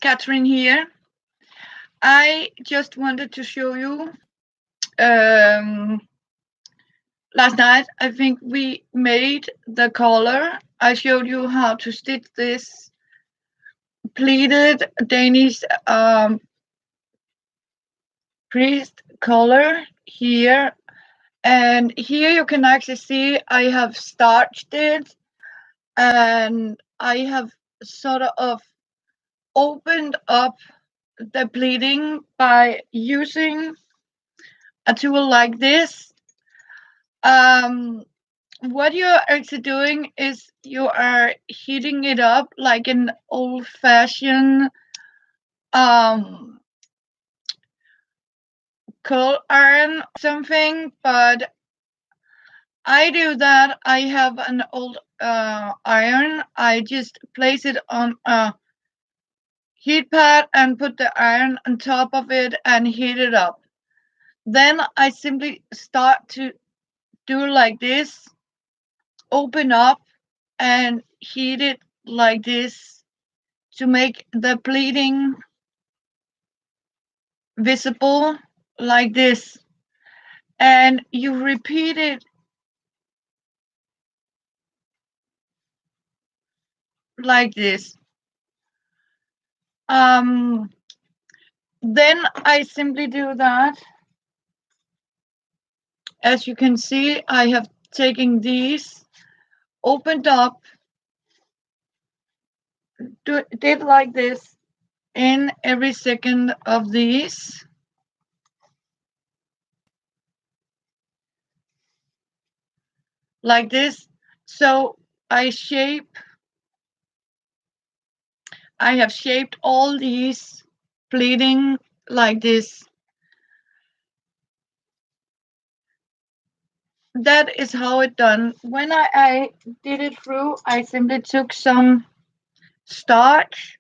Catherine here. I just wanted to show you. Um, Last night, I think we made the collar. I showed you how to stitch this pleated Danish priest collar here. And here you can actually see I have starched it, and I have sort of opened up the pleating by using a tool like this. What you're actually doing is you are heating it up like an old-fashioned um, coal iron or something, but I do that. I have an old iron. I just place it on a heat pad and put the iron on top of it and heat it up. Then I simply start to do like this, open up and heat it like this to make the pleating visible like this. And you repeat it like this. Then I simply do that. As you can see, I have taken these, opened up, did like this in every second of these. Like this. So I have shaped all these pleating like this. That is how it's done. When I did it through, I simply took some starch.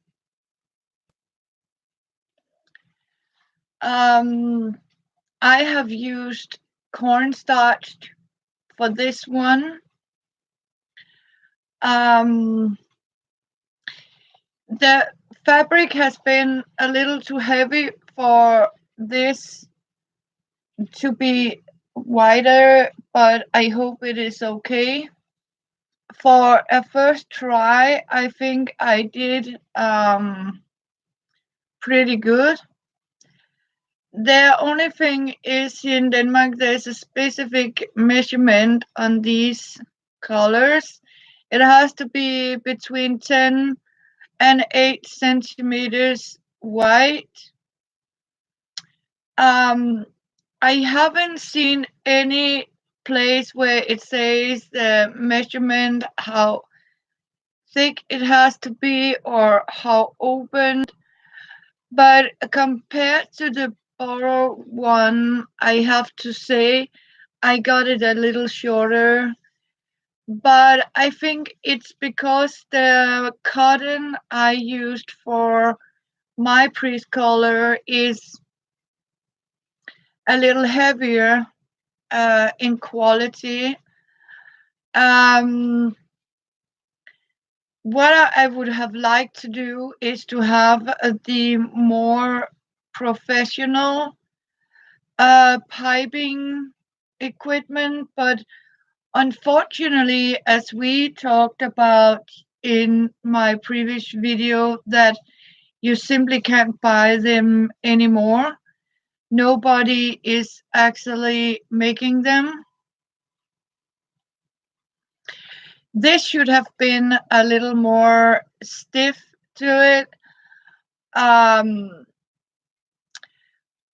I have used cornstarch for this one. The fabric has been a little too heavy for this to be wider, but I hope it is okay. For a first try, I think I did pretty good. The only thing is in Denmark there's a specific measurement on these colors. It has to be between 10 and 8 centimeters wide. I haven't seen any place where it says the measurement, how thick it has to be or how open. But compared to the Boro one, I have to say I got it a little shorter. But I think it's because the cotton I used for my priest collar is a little heavier in quality. What I would have liked to do is to have the more professional piping equipment, but unfortunately, as we talked about in my previous video, that you simply can't buy them anymore. Nobody is actually making them. This should have been a little more stiff to it.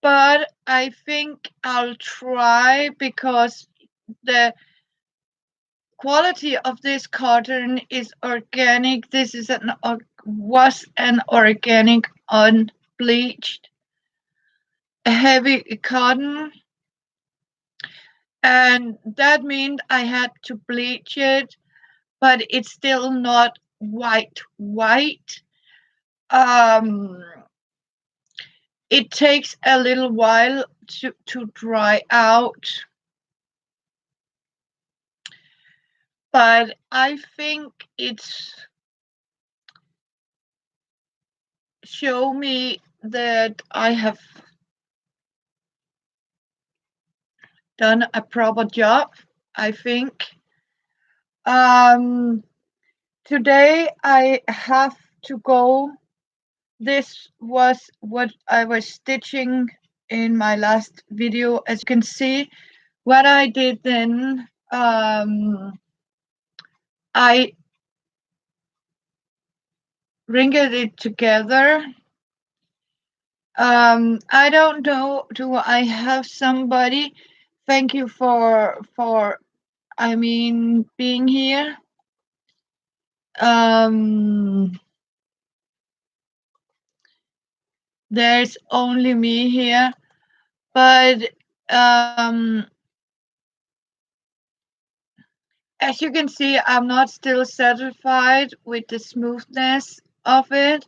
But I think I'll try because the quality of this cotton is organic. This is was an organic unbleached heavy cotton, and that meant I had to bleach it, but it's still not white. It takes a little while to dry out, but I think it show me that I have done a proper job, I think. Um, Today I have to go. This was what I was stitching in my last video. As you can see, what I did then, I wrinkled it together. I don't know. Do I have somebody? Thank you for I mean being here. Um, there's only me here, but um, as you can see, I'm not still satisfied with the smoothness of it,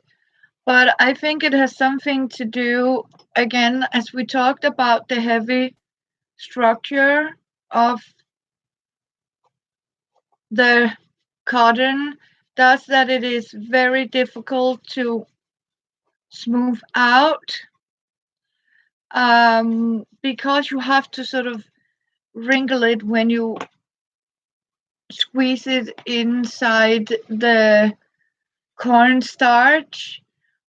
but I think it has something to do, again, as we talked about the heavy structure of the cotton, does that it is very difficult to smooth out, because you have to sort of wrinkle it when you squeeze it inside the cornstarch.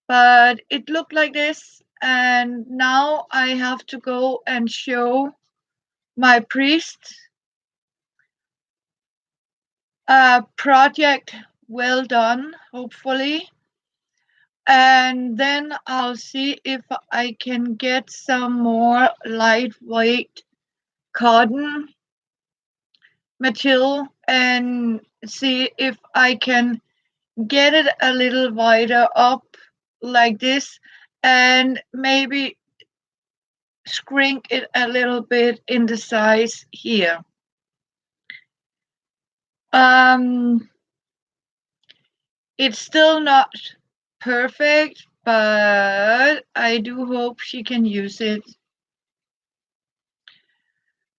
But it looked like this, and now I have to go and show my priest a project well done, hopefully. And then I'll see if I can get some more lightweight cotton material and see if I can get it a little wider up like this, and maybe shrink it a little bit in the size here. Um, it's still not perfect, but I do hope she can use it.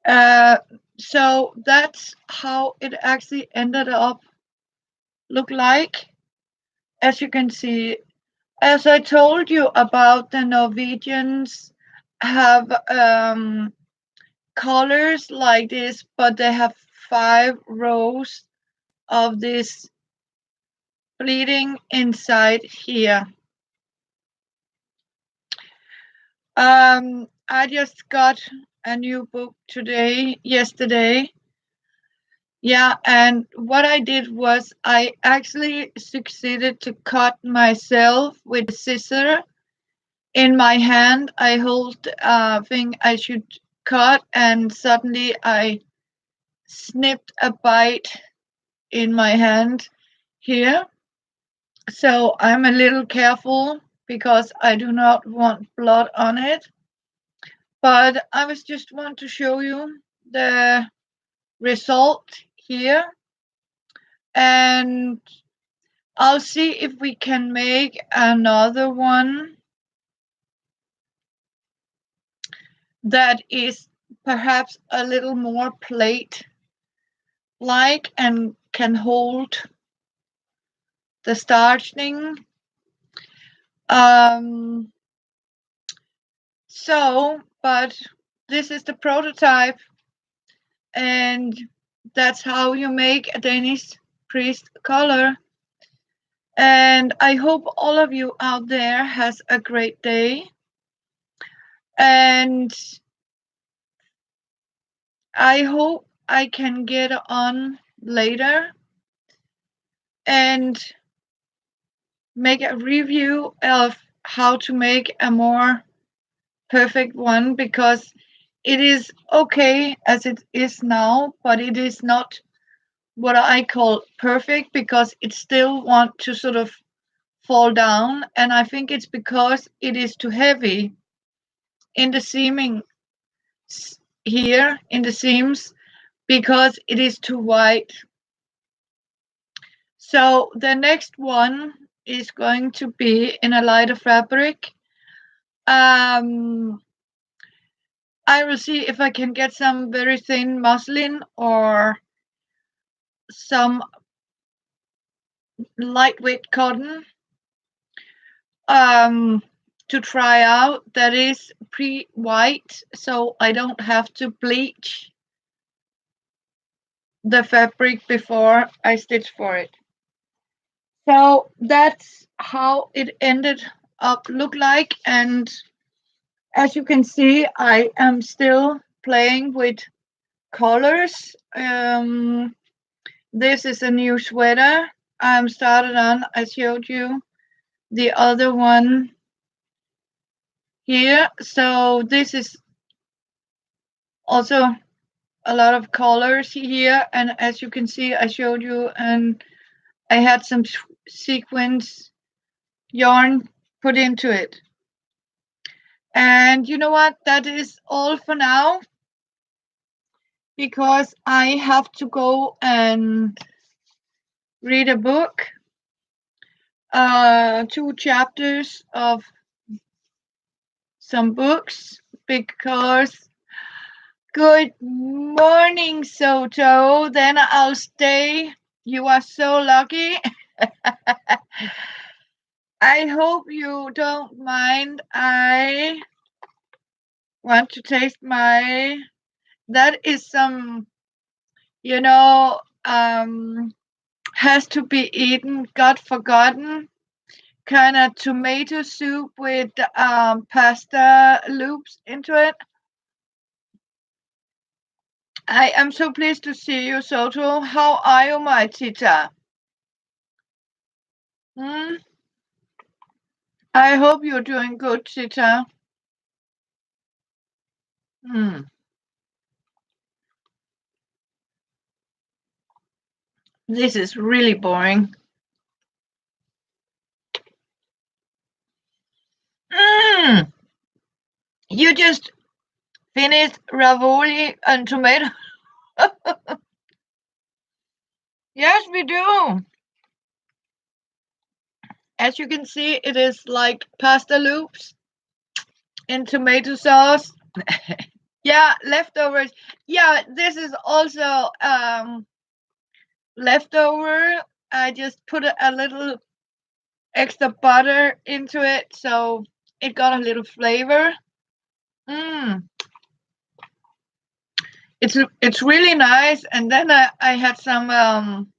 Uh, so that's how it actually ended up look like. As you can see, as I told you about, the Norwegians have colors like this, but they have 5 rows of this bleeding inside here. I just got a new book yesterday. Yeah, and what I did was I actually succeeded to cut myself with a scissor in my hand. I hold a thing I should cut, and suddenly I snipped a bite in my hand here. So I'm a little careful because I do not want blood on it. But I was just want to show you the result here, and I'll see if we can make another one that is perhaps a little more plate like and can hold the starching. Um, but this is the prototype, and that's how you make a Danish priest collar. And I hope all of you out there has a great day. And I hope I can get on later and make a review of how to make a more perfect one, because it is okay as it is now, but it is not what I call perfect, because it still want to sort of fall down, and I think it's because it is too heavy in the seaming here in the seams, because it is too wide. So the next one is going to be in a lighter fabric. I will see if I can get some very thin muslin or some lightweight cotton. to try out that is pre-white, so I don't have to bleach the fabric before I stitch for it. So that's how it ended up look like, and as you can see, I am still playing with colors. This is a new sweater I'm started on. I showed you the other one here. So this is also a lot of colors here, and as you can see, I showed you, and I had some sequins yarn put into it. And you know what? That is all for now because I have to go and read a book, 2 chapters of some books because good morning, Soto. Then I'll stay. You are so lucky. I hope you don't mind. I want to taste my. That is some, you know, has to be eaten, God forgotten, kind of tomato soup with pasta loops into it. I am so pleased to see you, Soto. How are you, my Tita? Hmm? I hope you're doing good, Tita. Hmm. This is really boring. Hmm. You just finished ravioli and tomato. Yes, we do. As you can see, it is like pasta loops in tomato sauce. Yeah, leftovers. Yeah, this is also leftover. I just put a little extra butter into it, so it got a little flavor. Mm. It's really nice. And then I had some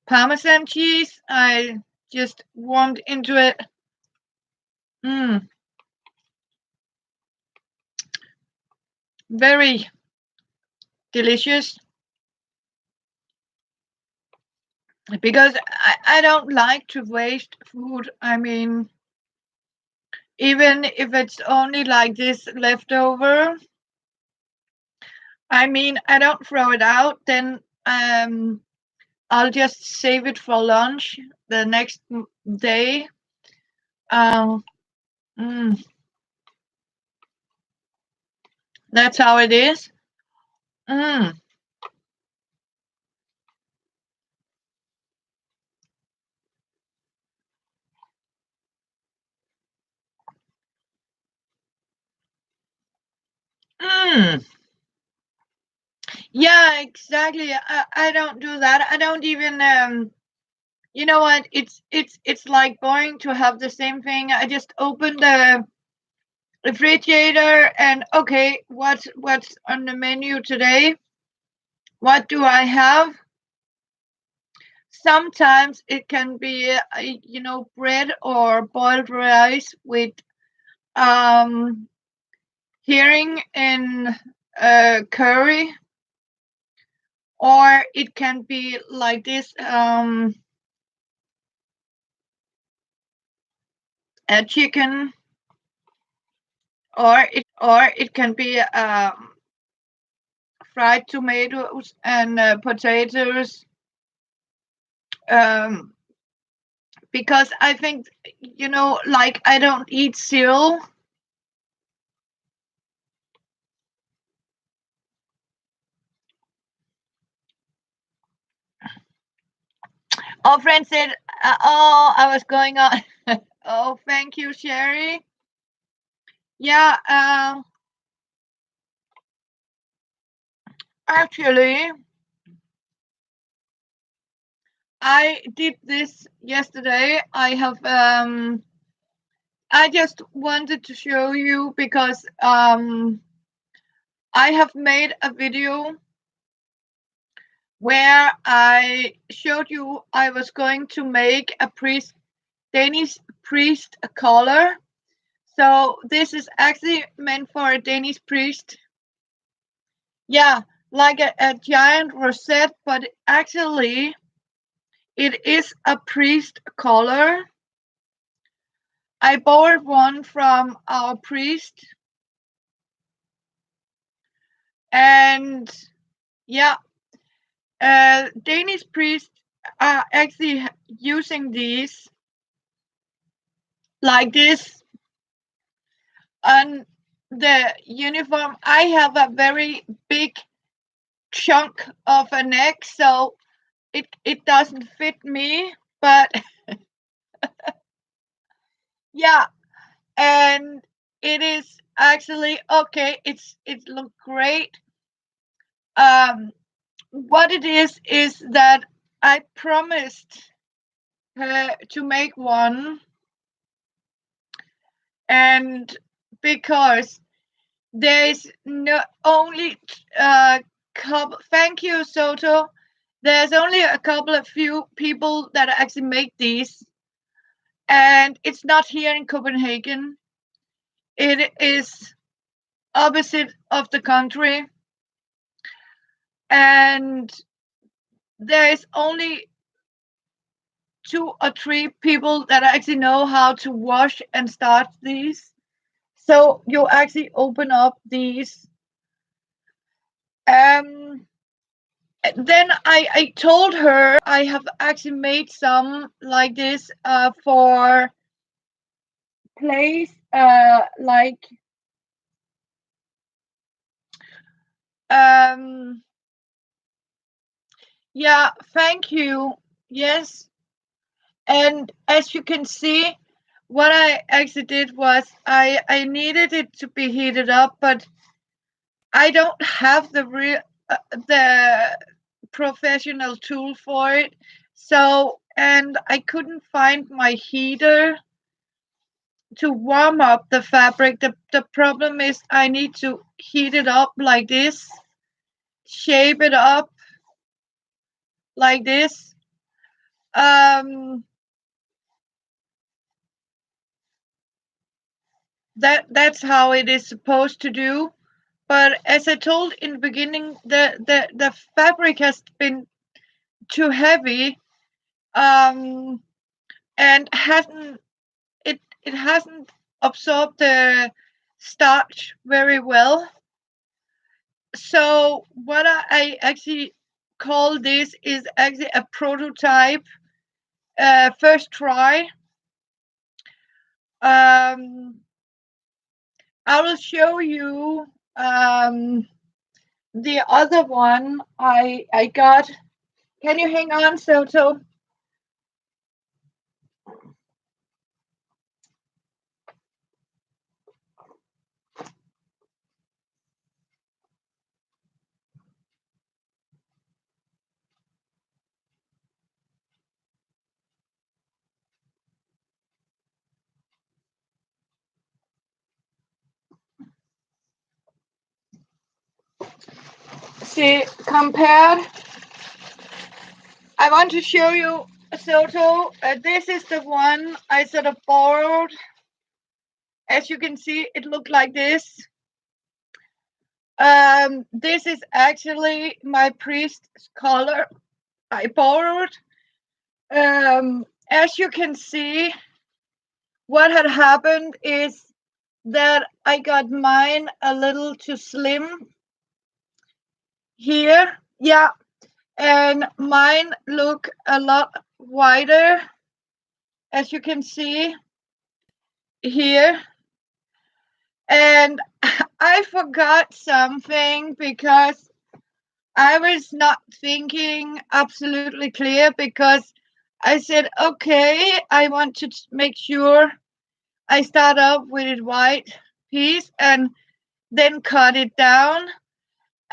Parmesan cheese. I just warmed into it. Mm. Very delicious. Because I don't like to waste food. I mean, even if it's only like this leftover, I mean, I don't throw it out. Then I'll just save it for lunch the next day. Um, mm, that's how it is. Mm, mm. Yeah, exactly. I don't do that. I don't even you know what? It's like boring to have the same thing. I just open the refrigerator and okay, what's on the menu today? What do I have? Sometimes it can be bread or boiled rice with um herring in curry, or it can be like this a chicken, or it can be fried tomatoes and potatoes, um, because I think like I don't eat cereal. Oh, friend said, oh, I was going on. Oh, thank you, Sherry. Yeah, actually, I did this yesterday. I have I just wanted to show you because I have made a video where I showed you I was going to make a Danish priest collar. So this is actually meant for a Danish priest. Yeah, like a giant rosette, but actually it is a priest collar. I borrowed one from our priest. And yeah, Danish priests are actually using these like this on the uniform. I have a very big chunk of a neck, so it doesn't fit me, but yeah, and it is actually okay. It looked great. Um, what it is that I promised her to make one, and because there's no only couple. Thank you, Soto. There's only a couple of few people that actually make these, and it's not here in Copenhagen. It is opposite of the country, and there is only 2 or 3 people that actually know how to wash and start these. So you actually open up these. Um, then I told her I have actually made some like this for place like um yeah, thank you. Yes. And as you can see, what I actually did was I needed it to be heated up, but I don't have the professional tool for it. So, and I couldn't find my heater to warm up the fabric. The problem is I need to heat it up like this, shape it up like this. Um, that's how it is supposed to do. But as I told in the beginning, the fabric has been too heavy, and it hasn't absorbed the starch very well. So what I actually call this is actually a prototype, first try. Um, I will show you the other one I got. Can you hang on, Soto? See, compared, I want to show you, Soto. This is the one I sort of borrowed. As you can see, it looked like this. This is actually my priest's collar I borrowed. As you can see, what had happened is that I got mine a little too slim here. Yeah, and mine look a lot wider, as you can see here. And I forgot something because I was not thinking absolutely clear, because I said, okay, I want to make sure I start off with a white piece and then cut it down.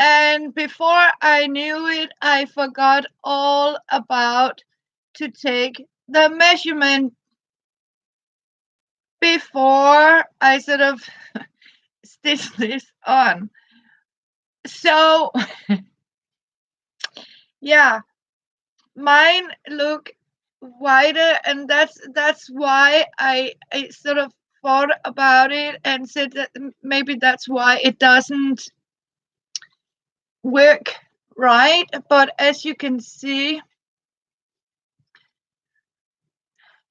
And before I knew it, I forgot all about to take the measurement. before I sort of stitch this on. So yeah, mine look wider, and that's why I sort of thought about it and said that maybe that's why it doesn't work right. But as you can see,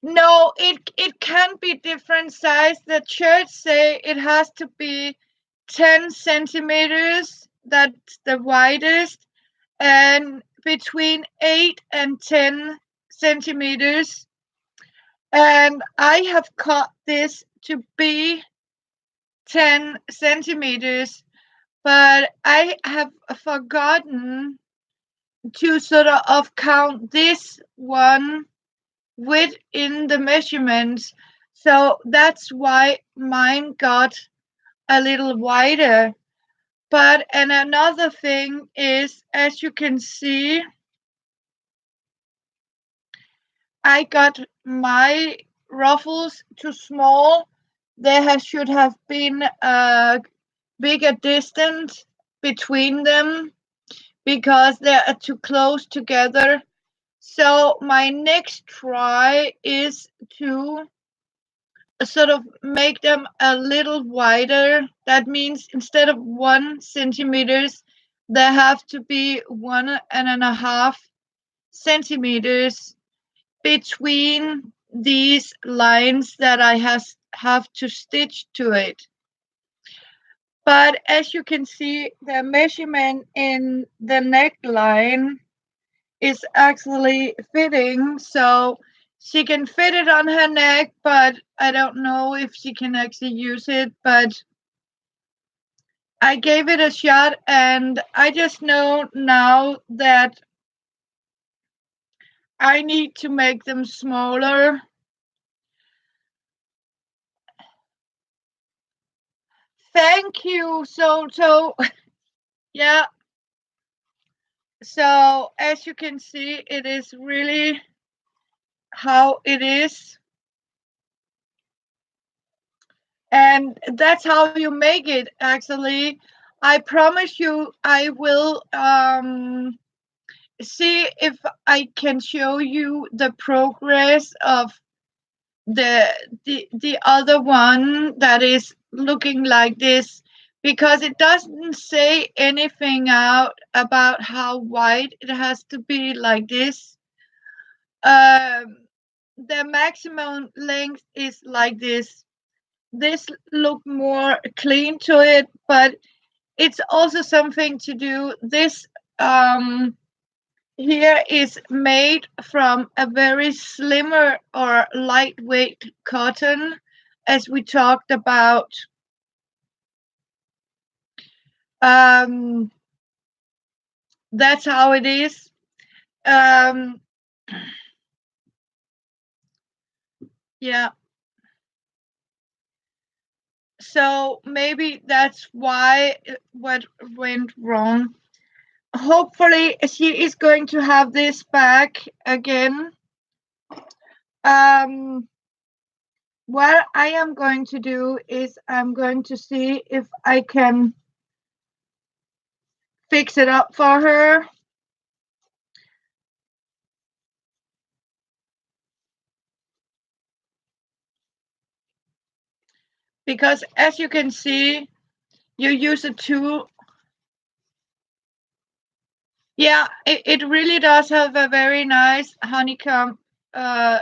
no, it can be different size. The church say it has to be 10 centimeters. That's the widest, and between 8 and 10 centimeters. And I have cut this to be 10 centimeters, but I have forgotten to sort of count this one within the measurements. So that's why mine got a little wider. But and another thing is, as you can see, I got my ruffles too small. Should have been a bigger distance between them because they are too close together. So my next try is to sort of make them a little wider. That means instead of 1 centimeters, they have to be 1.5 centimeters between these lines that I have to stitch to it. But as you can see, the measurement in the neckline is actually fitting, so she can fit it on her neck, but I don't know if she can actually use it. But I gave it a shot, and I just know now that I need to make them smaller. Thank you. So yeah. So as you can see, it is really how it is. And that's how you make it, actually. I promise you I will see if I can show you the progress of the other one that is looking like this, because it doesn't say anything out about how wide it has to be like this. The maximum length is like this. This look more clean to it, but it's also something to do. This here is made from a very slimmer or lightweight cotton, as we talked about. Um, that's how it is. Um, yeah. So maybe that's why what went wrong. Hopefully she is going to have this back again. What I am going to do is I'm going to see if I can fix it up for her. Because as you can see, you use a tool. Yeah, it really does have a very nice honeycomb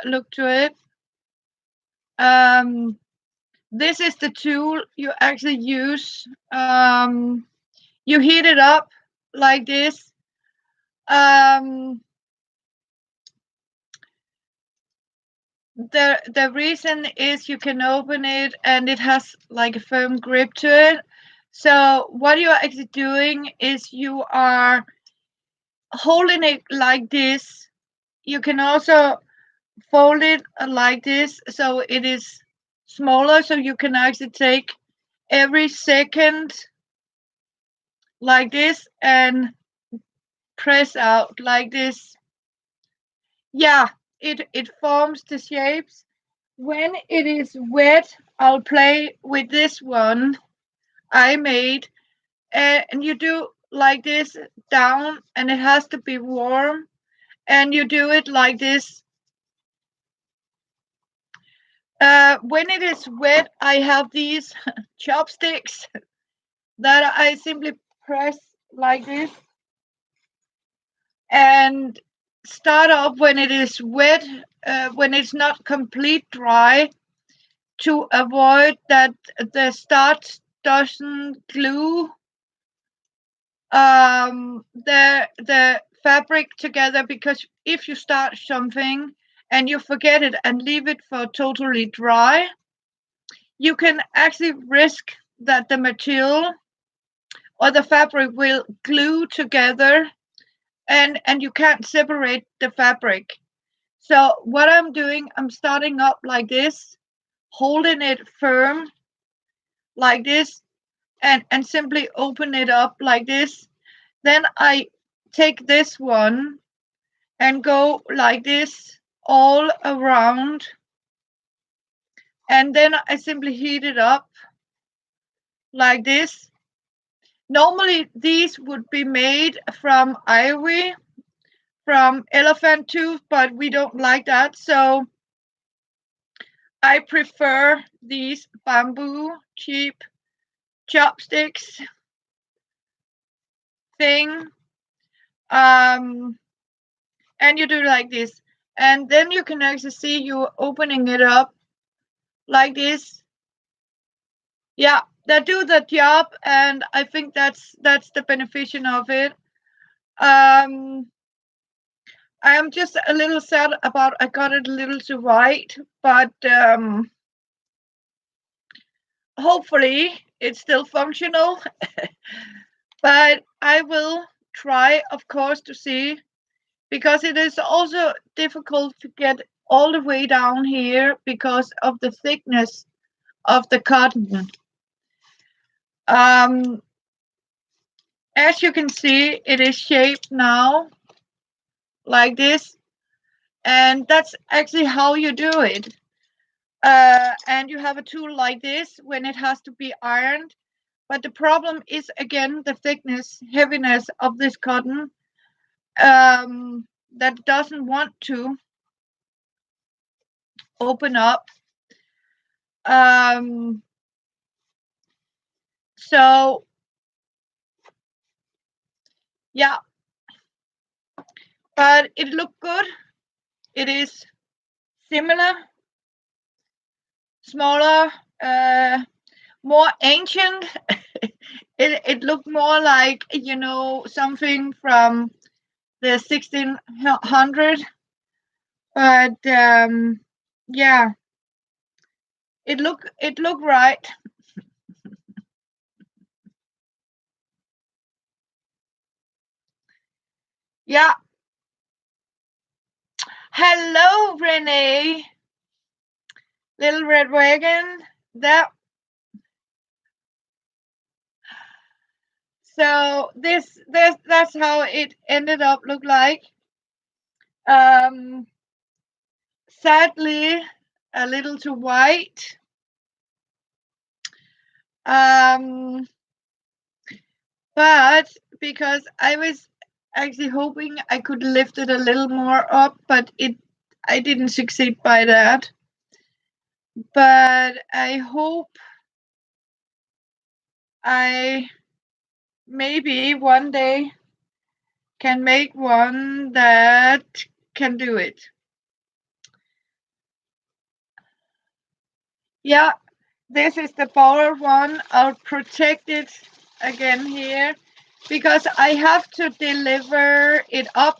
look to it. This is the tool you actually use. You heat it up like this. The reason is you can open it and it has like a firm grip to it. So what you're actually doing is you are holding it like this. You can also fold it like this so it is smaller, so you can actually take every second like this and press out like this. Yeah, it forms the shapes. When it is wet, I'll play with this one I made, and you do like this down, and it has to be warm, and you do it like this. When it is wet, I have these chopsticks that I simply press like this and start up when it is wet, when it's not complete dry, to avoid that the starch doesn't glue the fabric together, because if you start something and you forget it and leave it for totally dry, you can actually risk that the material or the fabric will glue together, and you can't separate the fabric. So what I'm doing, I'm starting up like this, holding it firm like this, and simply open it up like this. Then I take this one and go like this all around, and then I simply heat it up like this. Normally these would be made from ivory, from elephant tooth, but we don't like that, so I prefer these bamboo cheap chopsticks thing. um and you do like this, and then you can actually see you opening it up like this. Yeah, that do the job, and I think that's the beneficial of it. um I am just a little sad about I got it a little too white, but hopefully it's still functional. But I will try, of course, to see, because it is also difficult to get all the way down here because of the thickness of the cotton. Um, as you can see, it is shaped now like this, and that's actually how you do it. And you have a tool like this when it has to be ironed. But the problem is again the thickness, heaviness of this cotton, that doesn't want to open up. Um, so yeah, but it looked good. It is similar, smaller, more ancient. It looked more like, something from the 1600. But yeah, it looked right. Yeah. Hello, Renee, little red wagon. That So that's how it ended up look like. Um, sadly, a little too white. Um, but because I was actually hoping I could lift it a little more up, but I didn't succeed by that. But I hope I maybe one day can make one that can do it. Yeah, this is the borrowed one. I'll protect it again here because I have to deliver it up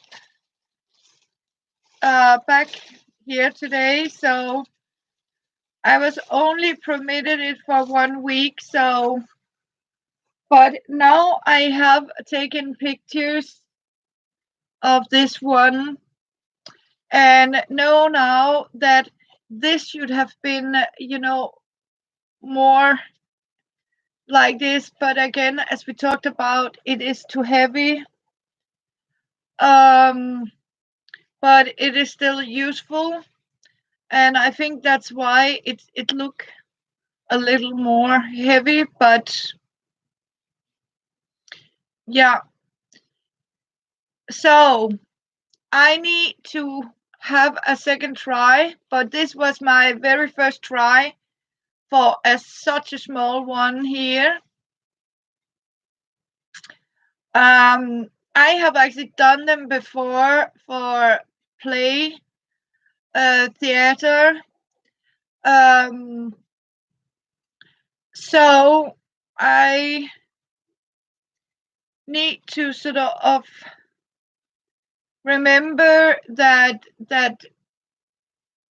back here today. So I was only permitted it for 1 week. So, but now I have taken pictures of this one and know now that this should have been, more like this. But again, as we talked about, it is too heavy. Um, but it is still useful. and I think that's why it look a little more heavy. But yeah, so I need to have a second try, but this was my very first try for such a small one here. I have actually done them before for play theater. Um, so I need to sort of remember that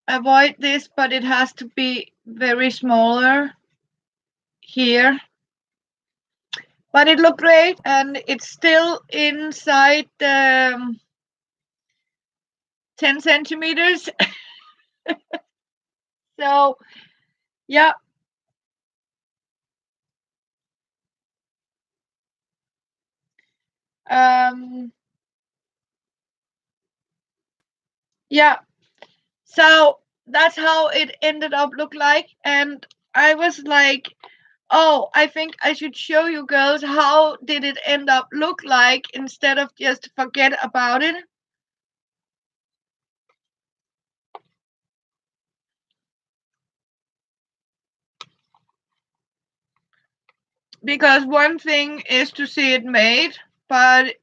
avoid this, but it has to be very smaller here. But it looked great, and it's still inside the 10 centimeters. So yeah, um, yeah. So that's how it ended up look like, and I was like, oh, I think I should show you girls how did it end up look like instead of just forget about it. Because one thing is to see it made, but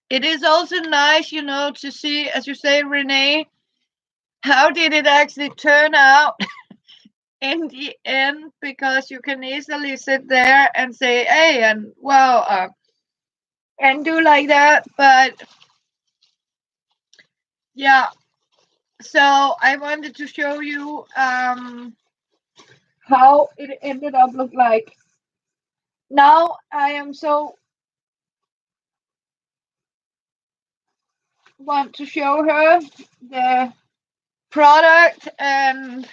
it is also nice, to see, as you say, Renee, how did it actually turn out in the end? Because you can easily sit there and say, hey, and well, and do like that. But yeah, so I wanted to show you how it ended up look like. Now I am so want to show her the product, and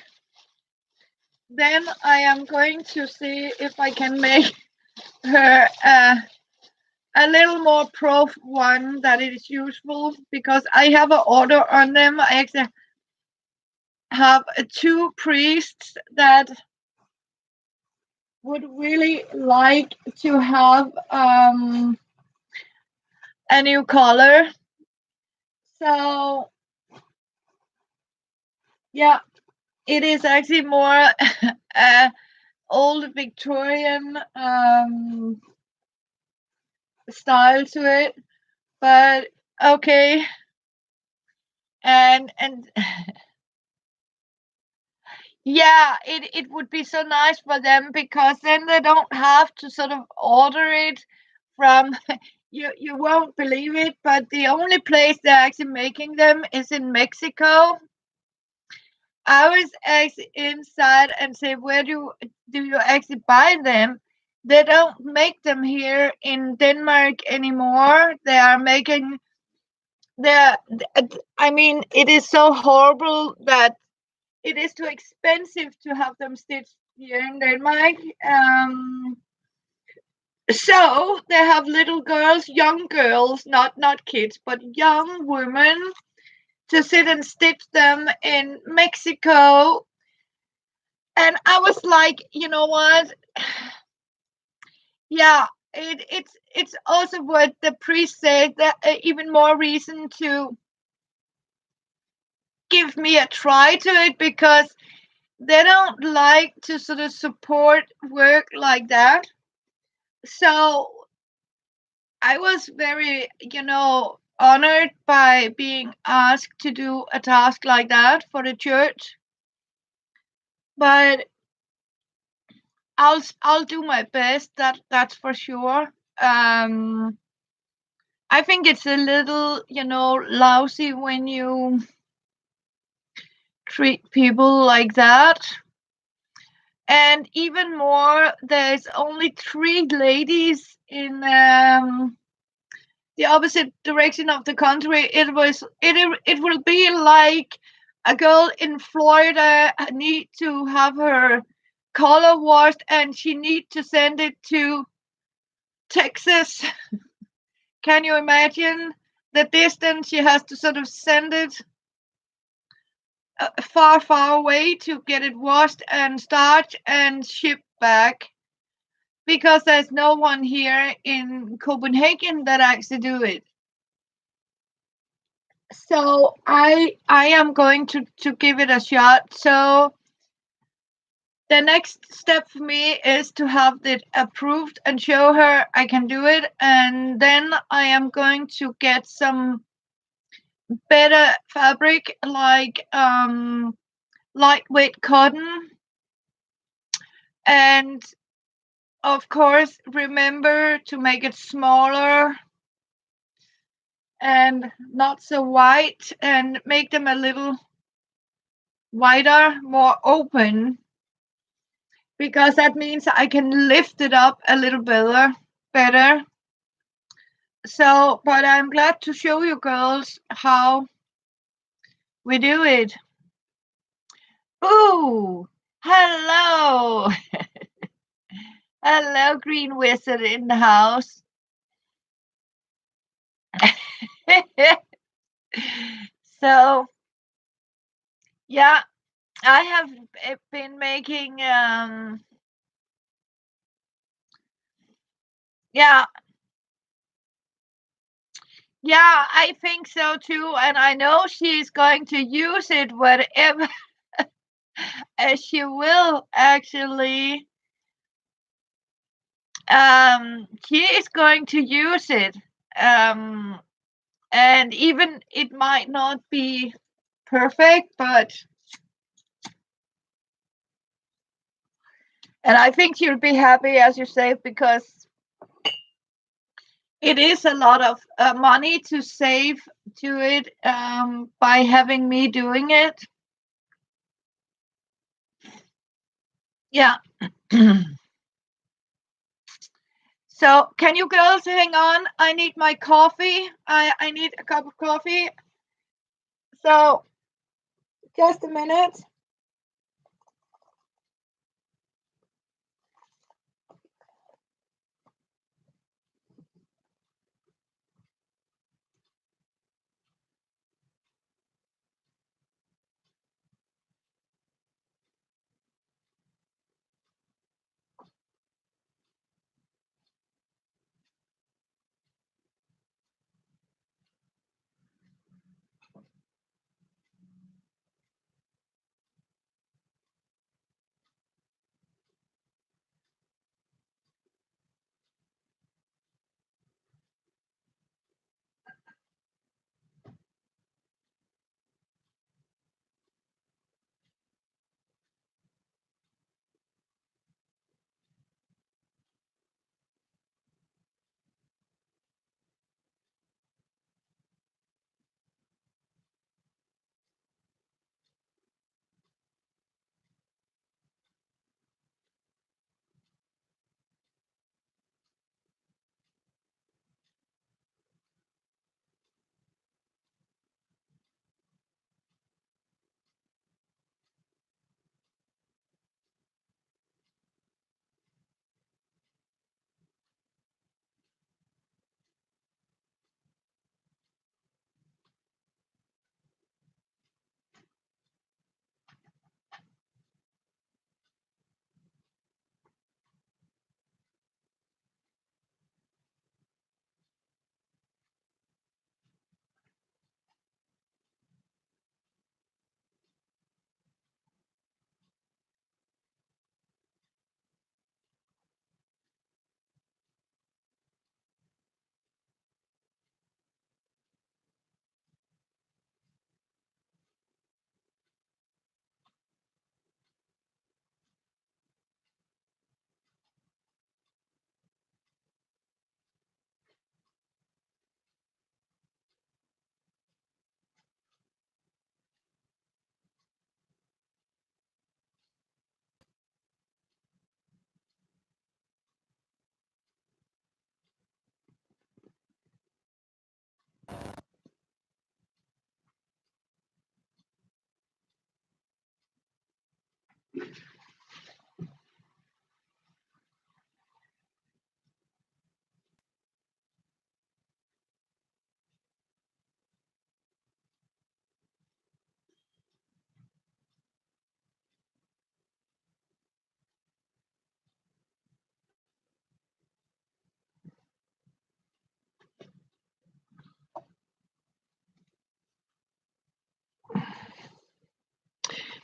then I am going to see if I can make her a little more pro one that it is useful, because I have an order on them. I actually have two priests that would really like to have a new color. So yeah, it is actually more old Victorian style to it, but okay. And yeah, it would be so nice for them, because then they don't have to sort of order it from you won't believe it, but the only place they're actually making them is in Mexico. I was actually inside and say, where do you actually buy them? They don't make them here in Denmark anymore. They are making the. I mean, it is so horrible that it is too expensive to have them stitched here in Denmark. So they have little girls, young girls, not kids, but young women to sit and stitch them in Mexico. And I was like, you know what? Yeah, it's also what the priest said, that even more reason to give me a try to it, because they don't like to sort of support work like that. So I was very, honored by being asked to do a task like that for the church. But I'll do my best. That's for sure. Um, I think it's a little, lousy when you treat people like that. And even more, there's only three ladies in the opposite direction of the country. It will be like a girl in Florida need to have her color washed, and she need to send it to Texas. Can you imagine the distance she has to sort of send it? far, far away to get it washed and starched and shipped back because there's no one here in Copenhagen that actually do it. So I am going to give it a shot. So the next step for me is to have it approved and show her I can do it, and then I am going to get some better fabric like lightweight cotton, and of course remember to make it smaller and not so white, and make them a little wider, more open, because that means I can lift it up a little better. So, but I'm glad to show you girls how we do it. Ooh, hello. Hello, Green Wizard in the house. So, yeah, I have been making, yeah, yeah, I think so too. And I know she's going to use it whatever she will actually. She is going to use it. Um, and even it might not be perfect, but and I think she'll be happy, as you say, because it is a lot of money to save to it by having me doing it. Yeah. So can you girls hang on? I need my coffee. I need a cup of coffee. So just a minute.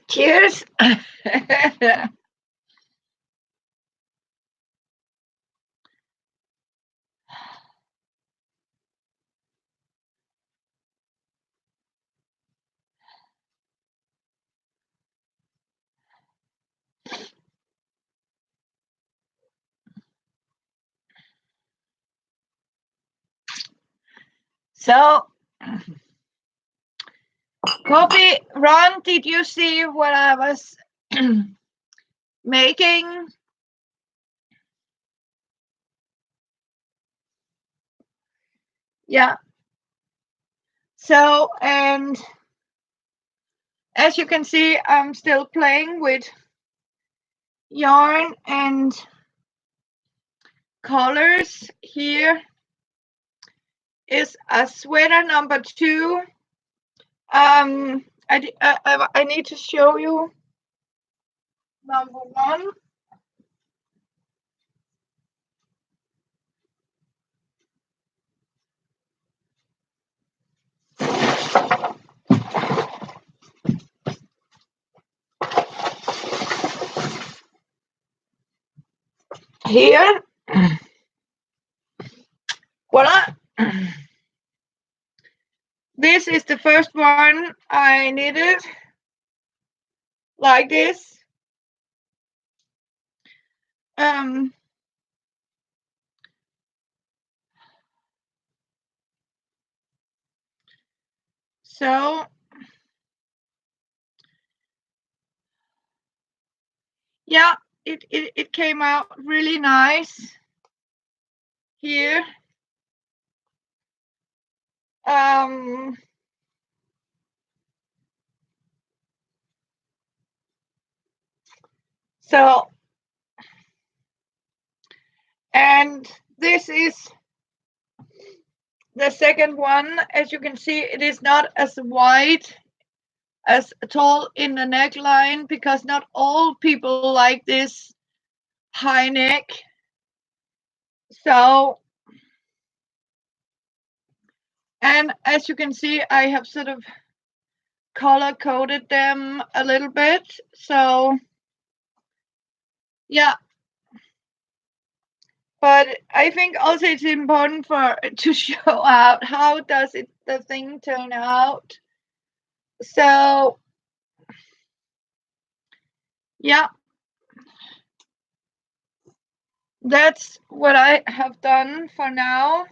Cheers. So, Kobe, Ron, did you see what I was making? Yeah. So, and as you can see, I'm still playing with yarn and colors. Here is a sweater number 2. I need to show you number 1. Here, voila. This is the first one I knitted like this. Um, so yeah, it came out really nice here. Um, so, and this is the second one. As you can see, it is not as wide, as tall in the neckline, because not all people like this high neck. So, and as you can see, I have sort of color coded them a little bit. So yeah, but I think also it's important to show out how does the thing turn out. So yeah, that's what I have done for now.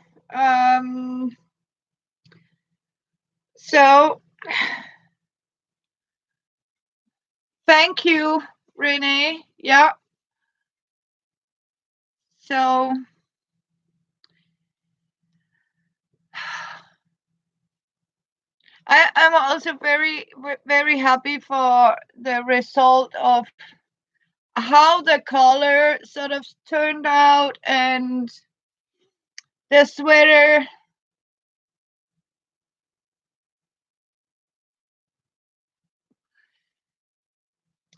So thank you, Renee. Yeah. So I'm also very happy for the result of how the color sort of turned out, and the sweater.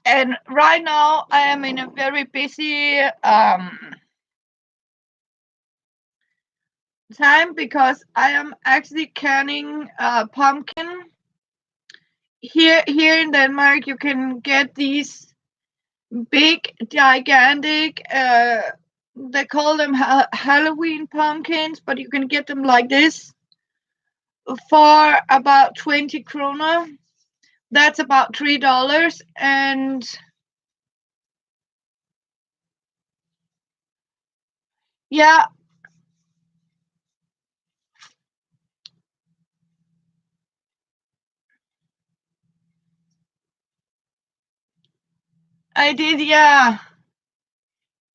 And right now I am in a very busy time, because I am actually canning pumpkin. Here in Denmark, you can get these big, gigantic. They call them Halloween pumpkins, but you can get them like this for about 20 kroner. That's about $3, and yeah, I did. Yeah.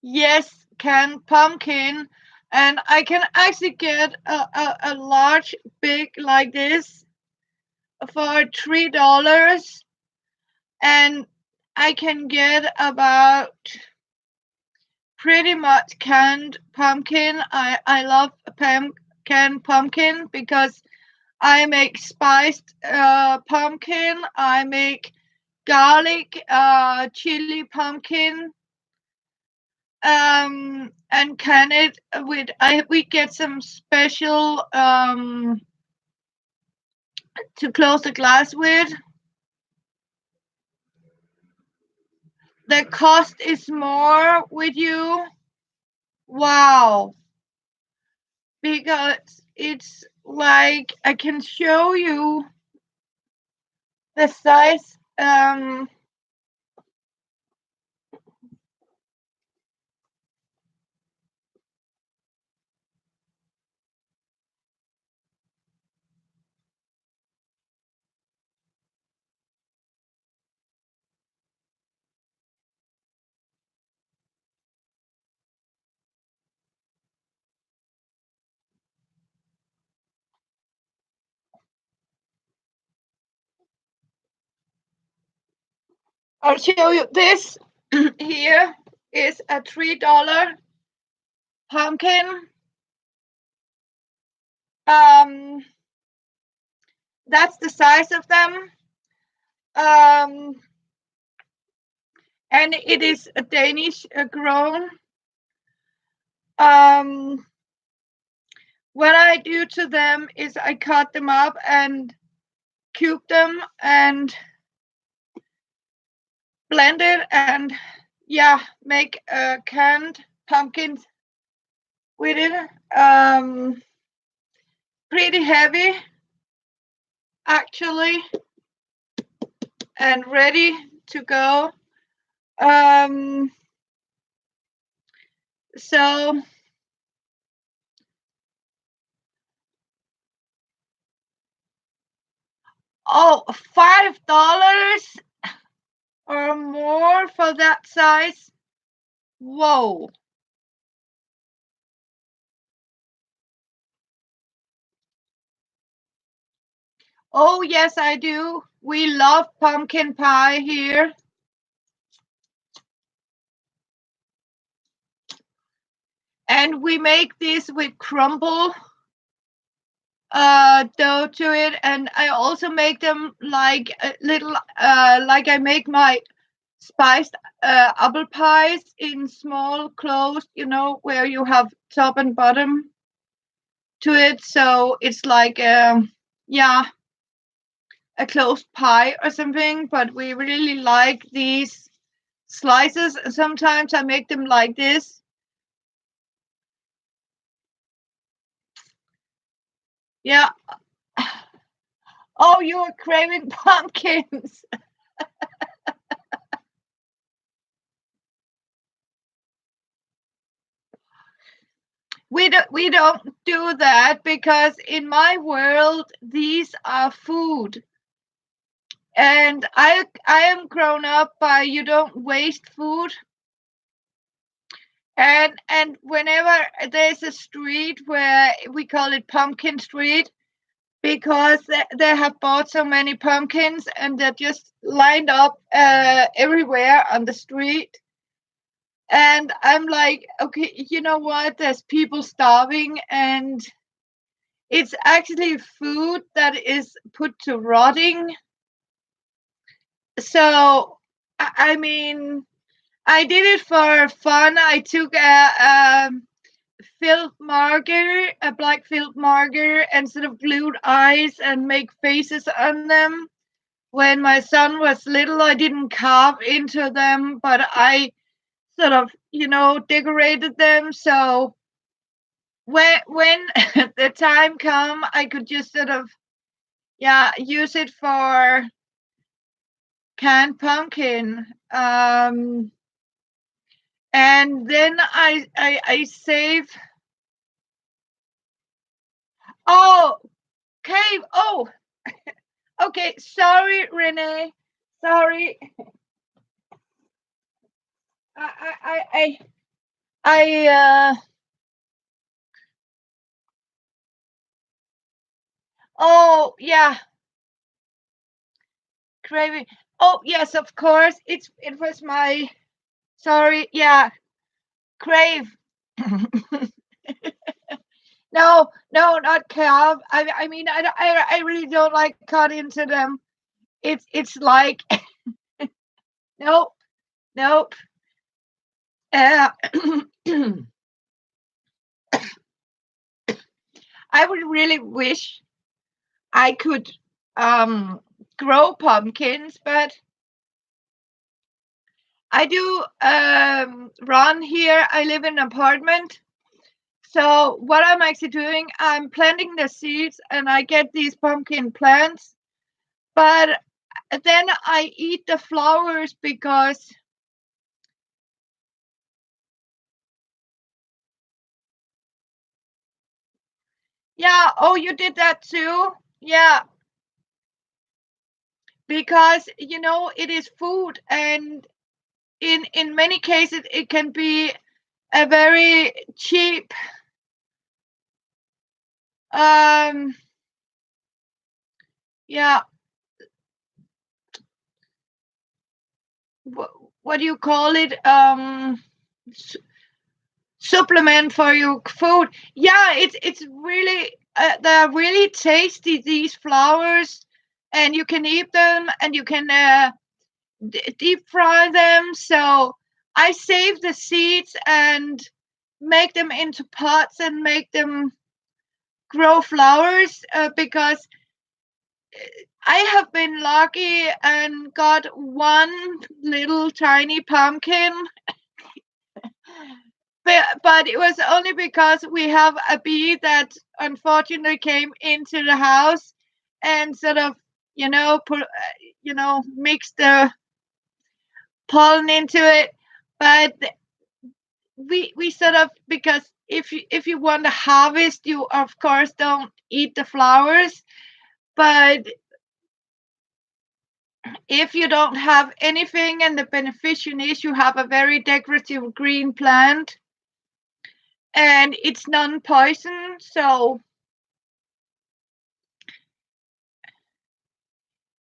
Yes, canned pumpkin, and I can actually get a large, big like this for $3, and I can get about pretty much canned pumpkin. I love canned pumpkin because I make spiced pumpkin. I make garlic chili pumpkin. And can it with we get some special to close the glass with. the cost is more with you. Wow. Because it's like I can show you the size. I'll show you this. Here is a $3 pumpkin. Um, that's the size of them. Um, and it is a Danish grown. Um, what I do to them is I cut them up and cube them and blend it and yeah, make canned pumpkins with it. Pretty heavy actually and ready to go. Um, so $5 or more for that size. Whoa. Oh, yes, I do. We love pumpkin pie here. And we make this with crumble dough to it. And I also make them like a little, like I make my spiced apple pies in small closed, where you have top and bottom to it. So it's like, yeah, a closed pie or something. But we really like these slices. Sometimes I make them like this. Yeah. Oh, you are craving pumpkins. We don't do that because in my world these are food. And I am grown up by you don't waste food. And whenever there's a street where we call it Pumpkin Street because they have bought so many pumpkins and they're just lined up everywhere on the street. And I'm like, okay, you know what? There's people starving, and it's actually food that is put to rotting. So, I mean, I did it for fun. I took a filled marker, a black filled marker, and sort of glued eyes and make faces on them. When my son was little, I didn't carve into them, but I sort of, decorated them. So when the time come, I could just sort of, yeah, use it for canned pumpkin. And then I save. Oh, cave. Oh, okay. Sorry, Renee. Sorry. I oh yeah, craving. Oh yes, of course. It was my sorry. Yeah, crave. No, no, not calf. I mean, I really don't like cut into them. It's like nope, nope. Uh, I would really wish I could um grow pumpkins, but I do run here. I live in an apartment. So what I'm actually doing, I'm planting the seeds and I get these pumpkin plants, but then I eat the flowers because yeah, oh you did that too? Yeah, because it is food, and in many cases it can be a very cheap um yeah, what do you call it, supplement for your food. Yeah, it's really they're really tasty, these flowers, and you can eat them and you can deep fry them. So I save the seeds and make them into pots and make them grow flowers, because I have been lucky and got one little tiny pumpkin, but it was only because we have a bee that unfortunately came into the house and sort of, mixed the pollen into it. But we sort of, because if you want to harvest, you of course don't eat the flowers. But if you don't have anything and the beneficiation is you have a very decorative green plant and it's non-poison, so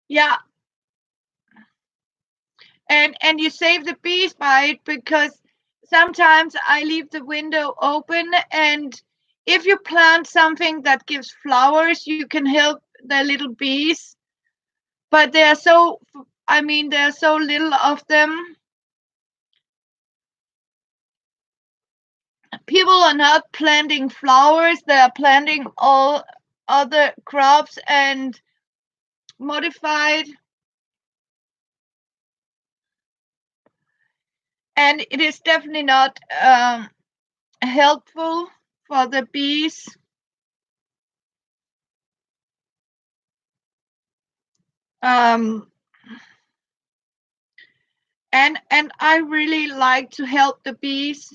yeah. And you save the bees by it, because sometimes I leave the window open, and if you plant something that gives flowers you can help the little bees. But there are so, I mean, there are so little of them. People are not planting flowers, they are planting all other crops and modified, and it is definitely not helpful for the bees. um, and I really like to help the bees.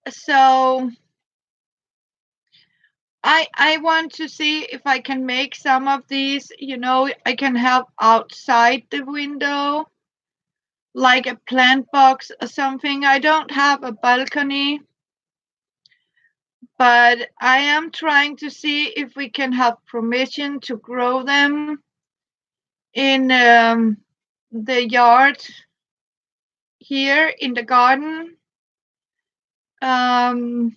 So I want to see if I can make some of these, I can have outside the window, like a plant box or something. I don't have a balcony, but I am trying to see if we can have permission to grow them in the yard here in the garden. Um,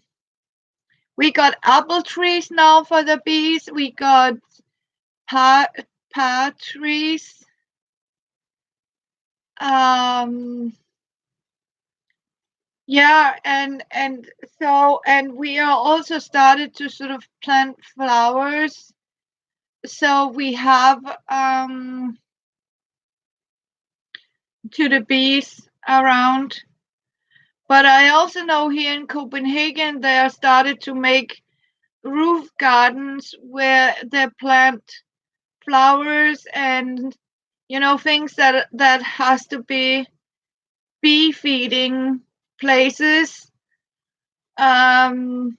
we got apple trees now for the bees. We got pa trees. Um, yeah, and we are also started to sort of plant flowers. So we have to the bees around. But I also know here in Copenhagen they are started to make roof gardens where they plant flowers and things that has to be bee feeding places. Um,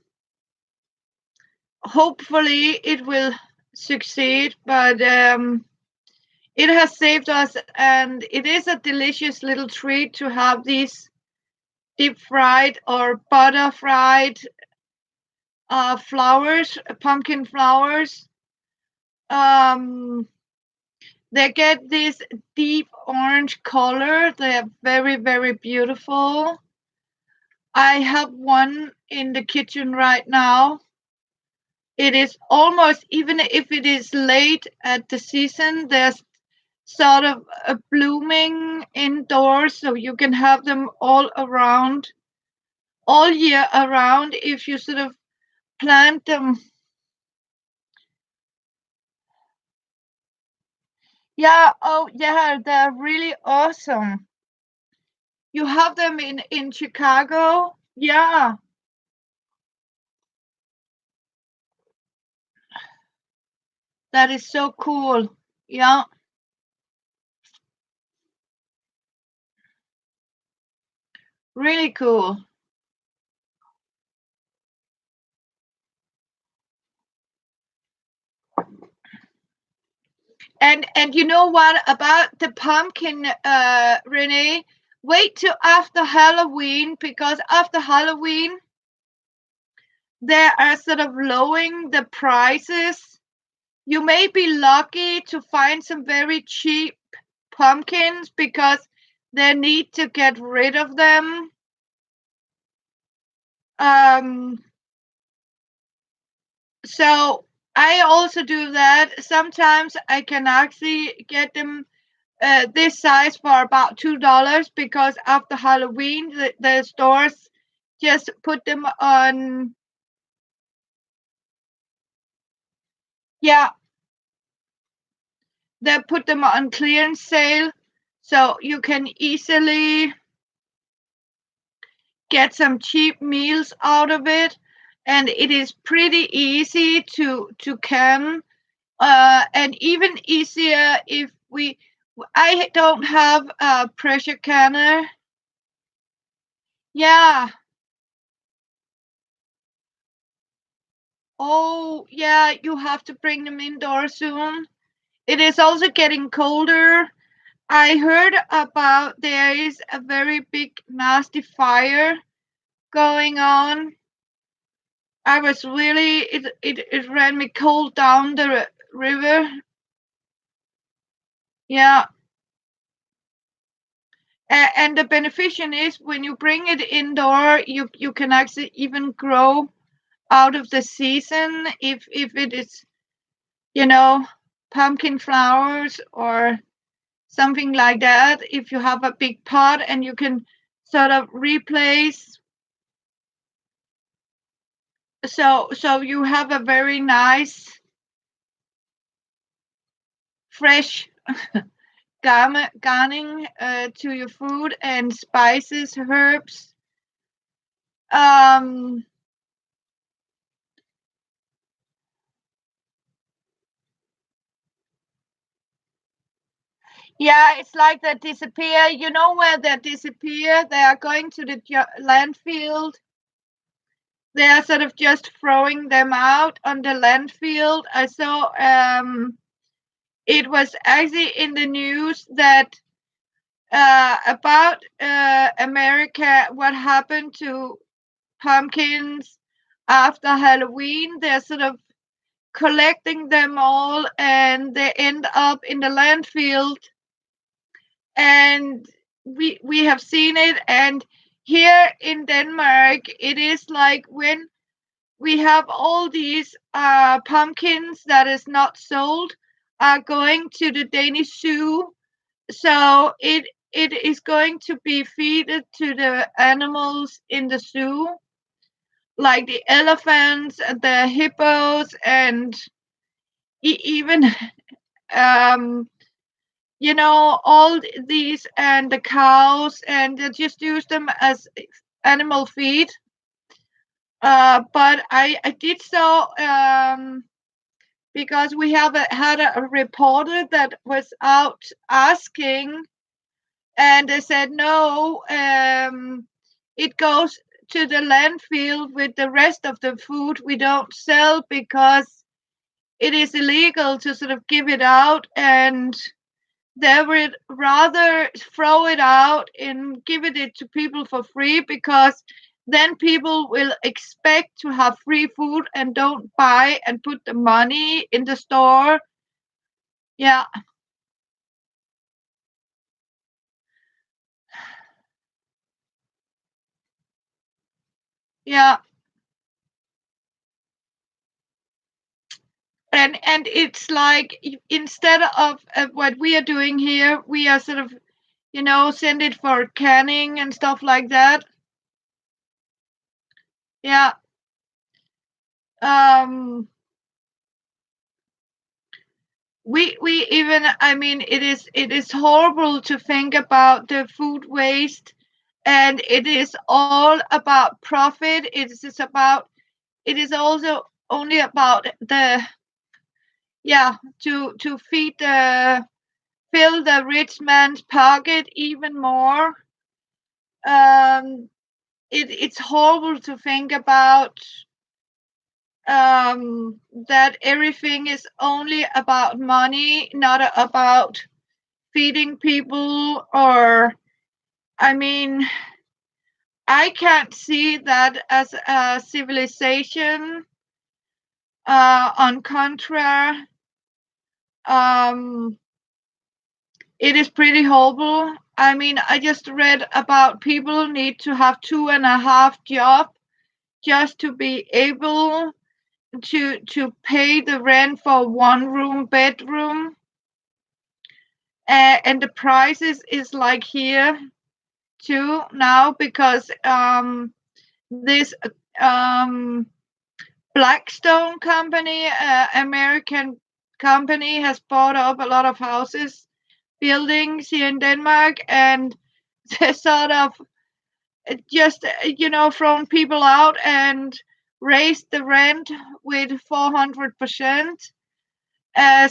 hopefully it will succeed, but it has saved us, and it is a delicious little treat to have these deep fried or butter fried flowers, pumpkin flowers. Um, they get this deep orange color. They are very, very beautiful. I have one in the kitchen right now. It is almost, even if it is late at the season, there's sort of a blooming indoors, so you can have them all around, all year around, if you sort of plant them. Yeah, oh yeah, they're really awesome. You have them in Chicago? Yeah, that is so cool. Yeah, really cool. And you know what about the pumpkin, Renee? Wait till after Halloween, because after Halloween they are sort of lowering the prices. You may be lucky to find some very cheap pumpkins because they need to get rid of them. Um, so I also do that. Sometimes I can actually get them this size for about $2 because after Halloween, the stores just put them on. Yeah, they put them on clearance sale, so you can easily get some cheap meals out of it, and it is pretty easy to can, and even easier if we. I don't have a pressure canner. Yeah. Oh, yeah. You have to bring them indoors soon. It is also getting colder. I heard about there is a very big nasty fire going on. I was really it ran me cold down the river. Yeah, and the beneficial is when you bring it indoor, you can actually even grow out of the season if it is, you know, pumpkin flowers or something like that. If you have a big pot and you can sort of replace, so you have a very nice fresh garnish to your food and spices, herbs. Um, yeah, it's like they disappear. You know where they disappear? They are going to the landfill. They are sort of just throwing them out on the landfill. I saw it was actually in the news that about America, what happened to pumpkins after Halloween. They're sort of collecting them all and they end up in the landfill, and we have seen it. And here in Denmark it is like when we have all these pumpkins that is not sold are going to the Danish zoo, so it is going to be feeded to the animals in the zoo, like the elephants, the hippos, and even um, all these, and the cows, and they just use them as animal feed. But I did so because we have had a reporter that was out asking, and they said no, it goes to the landfill with the rest of the food we don't sell because it is illegal to sort of give it out, and they would rather throw it out and give it to people for free because then people will expect to have free food and don't buy and put the money in the store. Yeah, yeah. And it's like instead of what we are doing here, we are sort of, send it for canning and stuff like that. Yeah. Um we even, I mean, it is horrible to think about the food waste and it is all about profit. It is also only about the, yeah, to feed the fill the rich man's pocket even more. um it's horrible to think about, that everything is only about money, not about feeding people. Or, I mean, I can't see that as a civilization. On contrary, um, it is pretty horrible. I mean, I just read about people need to have two and a half job just to be able to pay the rent for one room bedroom. And the prices is like here too now, because this um Blackstone company, American company, has bought up a lot of houses, buildings here in Denmark, and they sort of just, thrown people out and raised the rent with 400%.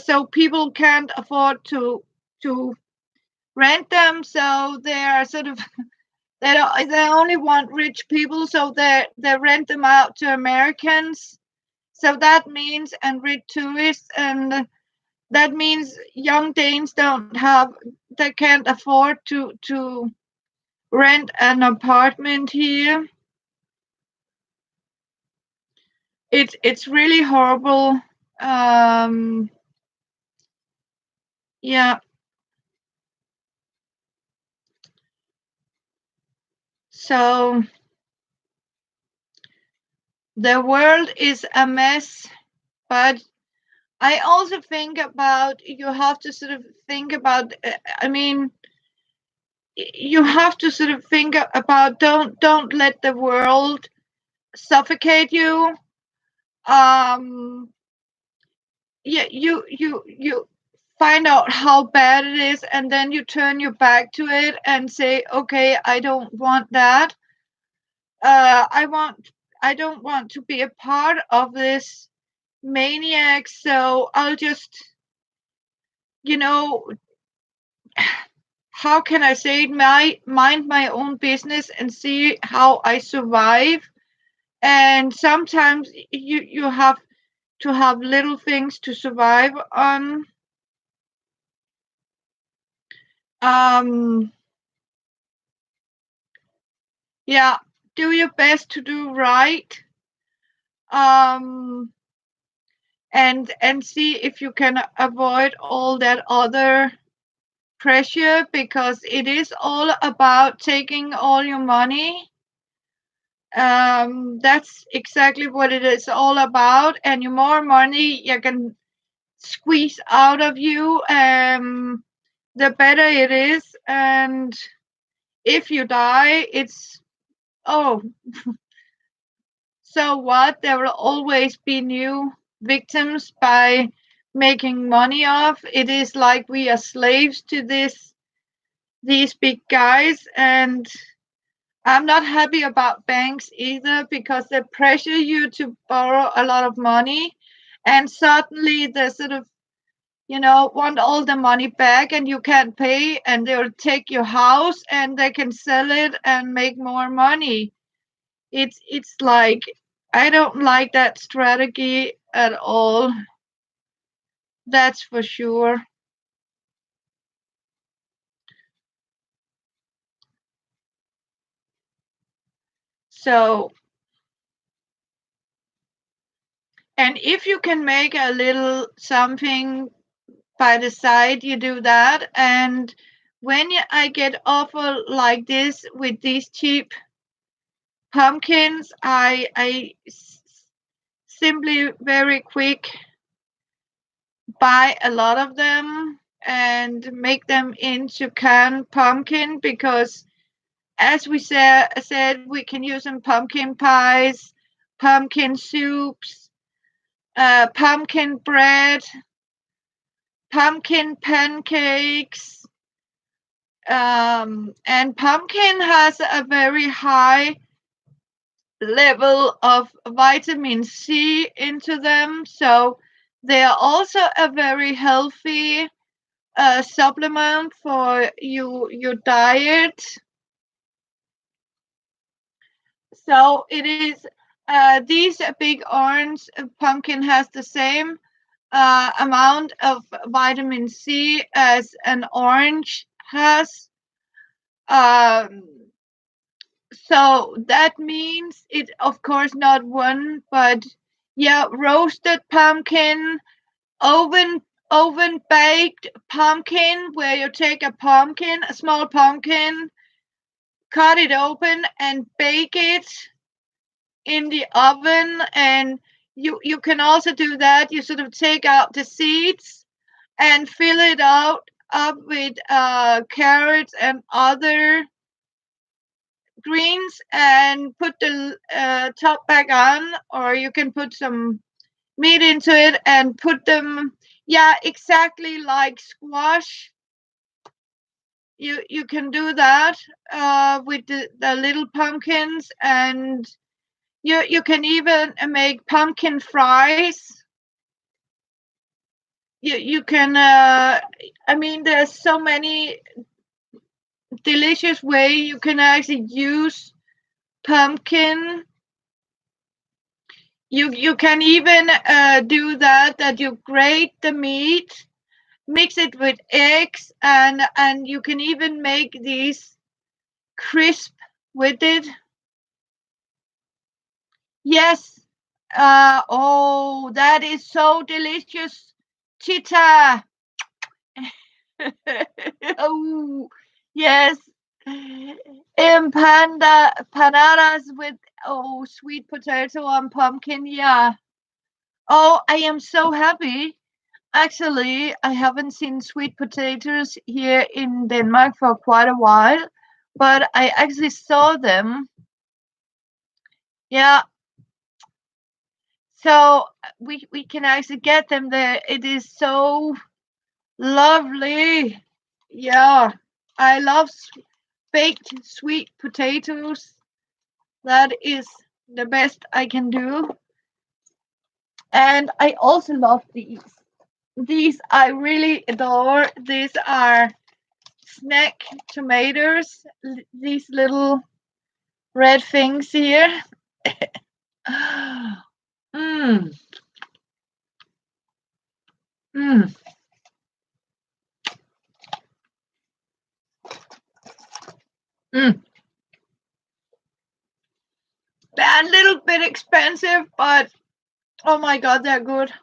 So people can't afford to rent them. So they are sort of they only want rich people, so they rent them out to Americans. So that means, and rich tourists, and that means young Danes they can't afford to rent an apartment here. It's really horrible. Um, yeah. So the world is a mess, but I also think about, you have to sort of think about. I mean, you have to sort of think about, don't let the world suffocate you. Um, yeah, you find out how bad it is, and then you turn your back to it and say, okay, I don't want that. I want, I don't want to be a part of this maniac, so I'll just, you know, how can I say it? Mind my own business and see how I survive. And sometimes you have to have little things to survive on. Um, yeah, do your best to do right. Um, and see if you can avoid all that other pressure, because it is all about taking all your money. That's exactly what it is all about, and the more money you can squeeze out of you, the better it is. And if you die, it's, oh, so what? There will always be new victims by making money off. It is like we are slaves to these big guys. And I'm not happy about banks either, because they pressure you to borrow a lot of money, and suddenly they sort of, want all the money back, and you can't pay, and they'll take your house and they can sell it and make more money. It's like, I don't like that strategy at all. That's for sure. So, and if you can make a little something by the side, you do that. And when I get offer like this with these cheap pumpkins, simply very quick buy a lot of them and make them into canned pumpkin, because as we said, we can use in pumpkin pies, pumpkin soups, pumpkin bread, pumpkin pancakes, And pumpkin has a very high level of vitamin C into them, so they are also a very healthy supplement for your diet. So it is these big orange pumpkin has the same amount of vitamin C as an orange has. Um, so that means it, of course, not one, but yeah, roasted pumpkin, oven oven baked pumpkin, where you take a small pumpkin, cut it open, and bake it in the oven. And you can also do that. You sort of take out the seeds and fill it out up with carrots and other greens, and put the top back on, or you can put some meat into it and put them, yeah, exactly like squash. You can do that with the little pumpkins, and you can even make pumpkin fries. You can I mean, there's so many delicious way you can actually use pumpkin. You can even do that you grate the meat, mix it with eggs, and you can even make these crisp with it. Yes. Oh, that is so delicious, Chita. Oh, yes. Empanadas with, oh, sweet potato and pumpkin. Yeah. Oh, I am so happy. Actually, I haven't seen sweet potatoes here in Denmark for quite a while, but I actually saw them. Yeah. So we can actually get them there. It is so lovely. Yeah. I love baked sweet potatoes. That is the best I can do. And I also love these. These I really adore. These are snack tomatoes. These little red things here. Mm, mm, mm. They're a little bit expensive, but oh my god, they're good.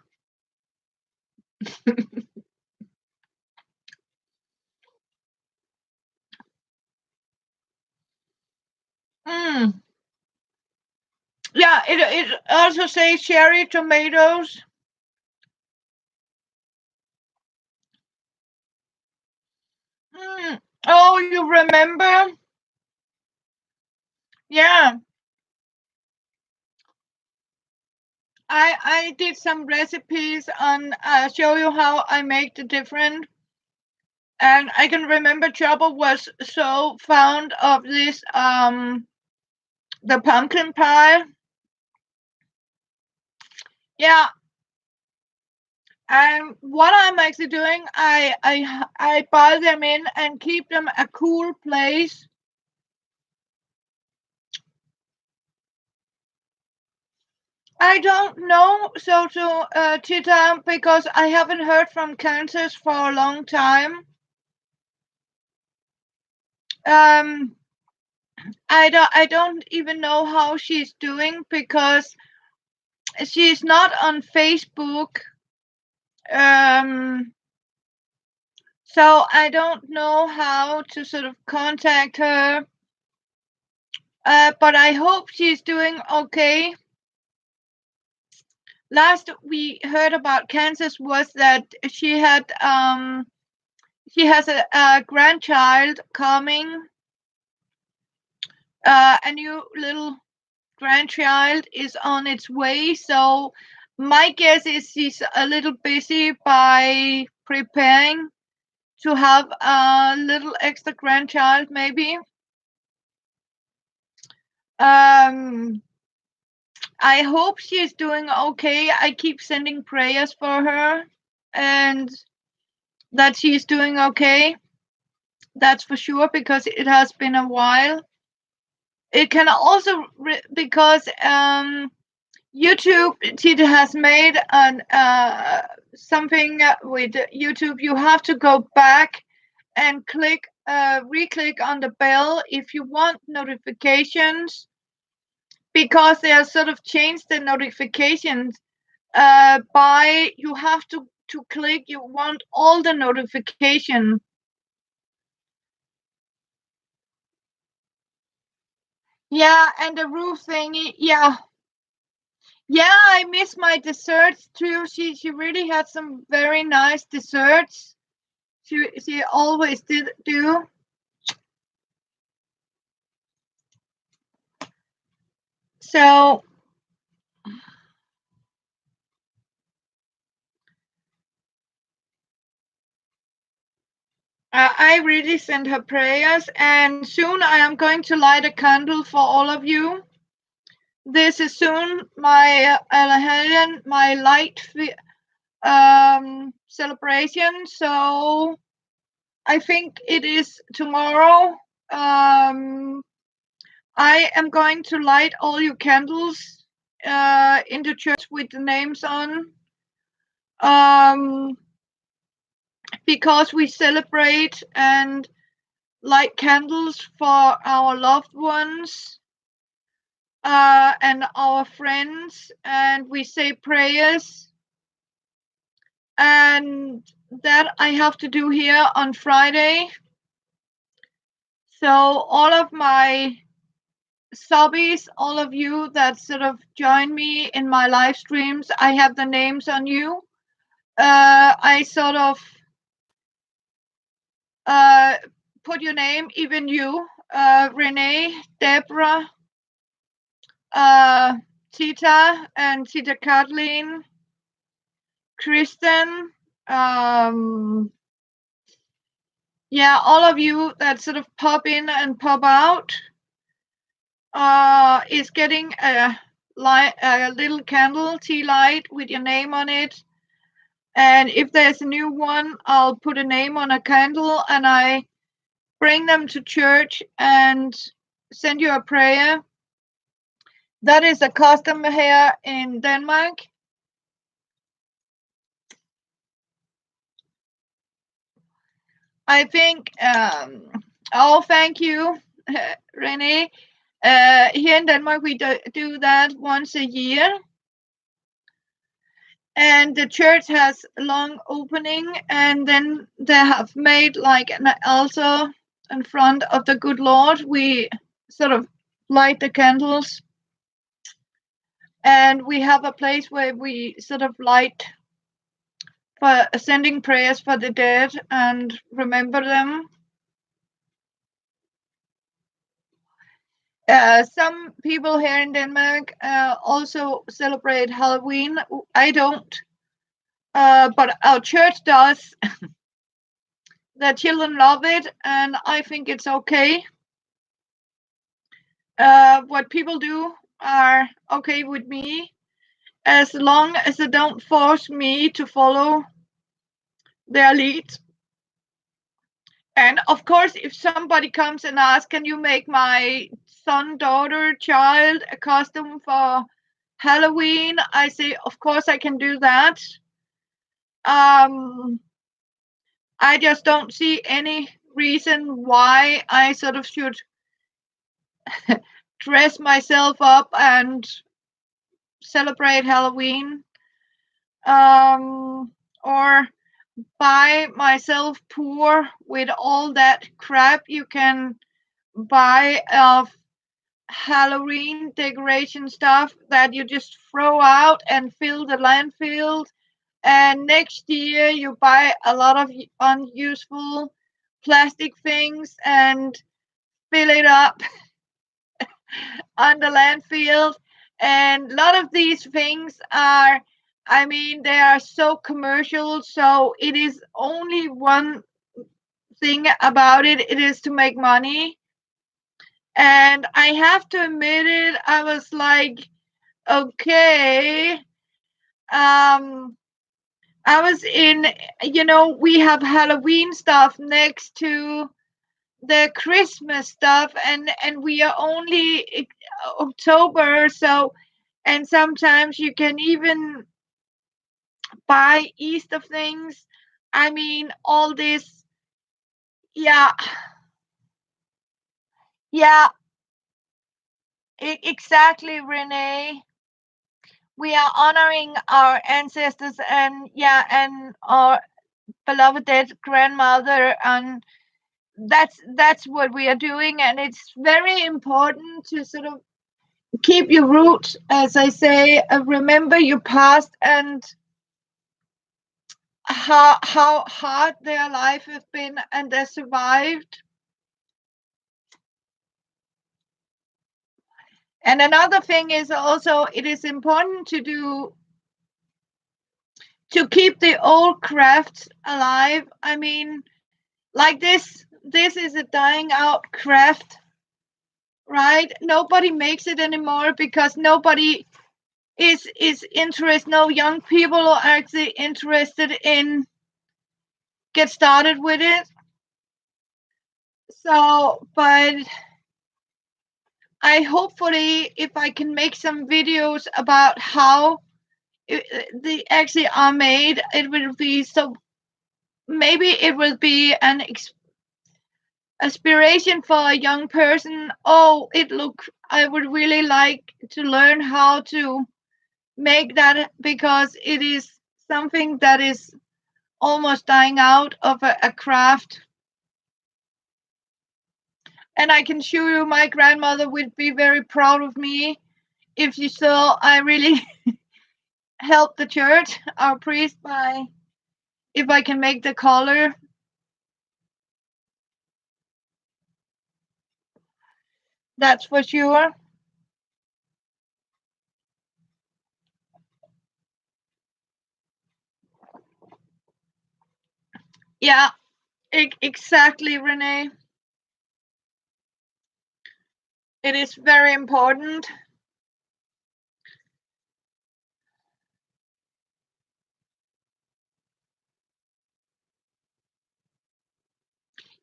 Mm. Yeah, it also says cherry tomatoes. Mm. Oh, you remember? Yeah, I did some recipes on show you how I make the different. And I can remember Trouble was so fond of this the pumpkin pie. Yeah, and what I'm actually doing, I buy them in and keep them a cool place. I don't know, so to Tita, because I haven't heard from Kansas for a long time. Um, I don't even know how she's doing, because she's not on Facebook. Um, so I don't know how to sort of contact her. But I hope she's doing okay. Last we heard about Kansas was that she has a grandchild coming. A new little grandchild is on its way. So my guess is she's a little busy by preparing to have a little extra grandchild, maybe. Um, I hope she's doing okay. I keep sending prayers for her and that she's doing okay. That's for sure, because it has been a while. It can also because YouTube, it has made an something with YouTube. You have to go back and re-click on the bell if you want notifications, because they have sort of changed the notifications. By you have to click. You want all the notification. Yeah, and the roof thingy. Yeah, yeah. I miss my desserts too. She really had some very nice desserts. She always did do. So I really send her prayers, and soon I am going to light a candle for all of you. This is soon my Alahelian, my light celebration. So I think it is tomorrow. I am going to light all your candles in the church with the names on. Um, because we celebrate and light candles for our loved ones and our friends, and we say prayers. And that I have to do here on Friday. So all of my subbies, all of you that sort of join me in my live streams, I have the names on you. I sort of put your name, even you, Renee, Deborah, Tita, and Tita Kathleen, Kristen, yeah, all of you that sort of pop in and pop out, is getting a little candle, tea light with your name on it. And if there's a new one, I'll put a name on a candle and I bring them to church and send you a prayer. That is a custom here in Denmark. I think, oh, thank you, Renee. Here in Denmark, we do that once a year. And the church has a long opening, and then they have made like an altar in front of the good Lord. We sort of light the candles, and we have a place where we sort of light for sending prayers for the dead and remember them. Some people here in Denmark also celebrate Halloween. I don't, but our church does. The children love it, and I think it's okay. What people do are okay with me, as long as they don't force me to follow their lead. And of course, if somebody comes and asks, can you make my son, daughter, child a costume for Halloween? I say, of course I can do that. I just don't see any reason why I sort of should dress myself up and celebrate Halloween, or buy myself poor with all that crap you can buy of Halloween decoration stuff that you just throw out and fill the landfill. And next year you buy a lot of unuseful plastic things and fill it up on the landfill. And a lot of these things are, I mean, they are so commercial. So it is only one thing about it. It is to make money. And I have to admit it, I was like, okay. I was in, we have Halloween stuff next to the Christmas stuff, and we are only October, so, and sometimes you can even buy Easter things. I mean, all this, yeah, yeah, exactly, Renee. We are honoring our ancestors, and yeah, and our beloved dead grandmother, and that's what we are doing. And it's very important to sort of keep your roots, as I say, remember your past, and how hard their life has been, and they survived. And another thing is also, it is important to keep the old crafts alive. I mean, like this is a dying out craft, right? Nobody makes it anymore because nobody is interested. No young people are actually interested in get started with it. So, but I hopefully, if I can make some videos about how they actually are made, it will be so. Maybe it will be an aspiration for a young person. Oh, I would really like to learn how to make that, because it is something that is almost dying out of a craft. And I can assure you, my grandmother would be very proud of me if you saw I really helped the church, our priest, by if I can make the collar. That's for sure. Yeah, exactly, Renee. It is very important.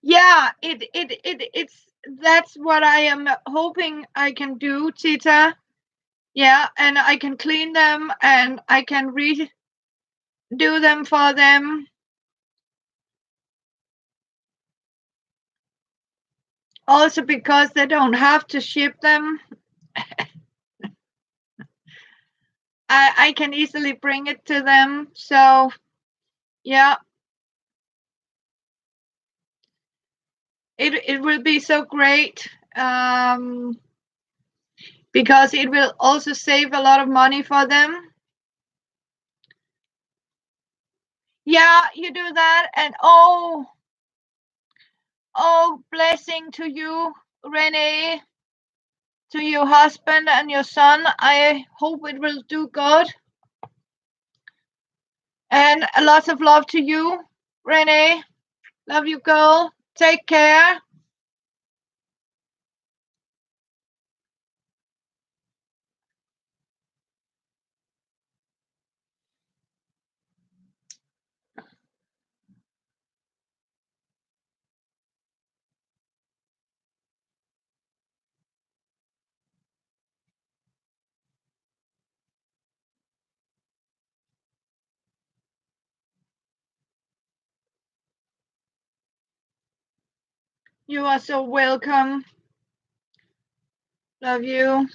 Yeah, it's that's what I am hoping I can do, Tita. Yeah, and I can clean them and I can redo them for them. Also because they don't have to ship them. I can easily bring it to them. So yeah, it will be so great. Because it will also save a lot of money for them. Yeah, you do that, and oh, blessing to you, Renee, to your husband and your son. I hope it will do good. And a lot of love to you, Renee. Love you, girl. Take care. You are so welcome. Love you.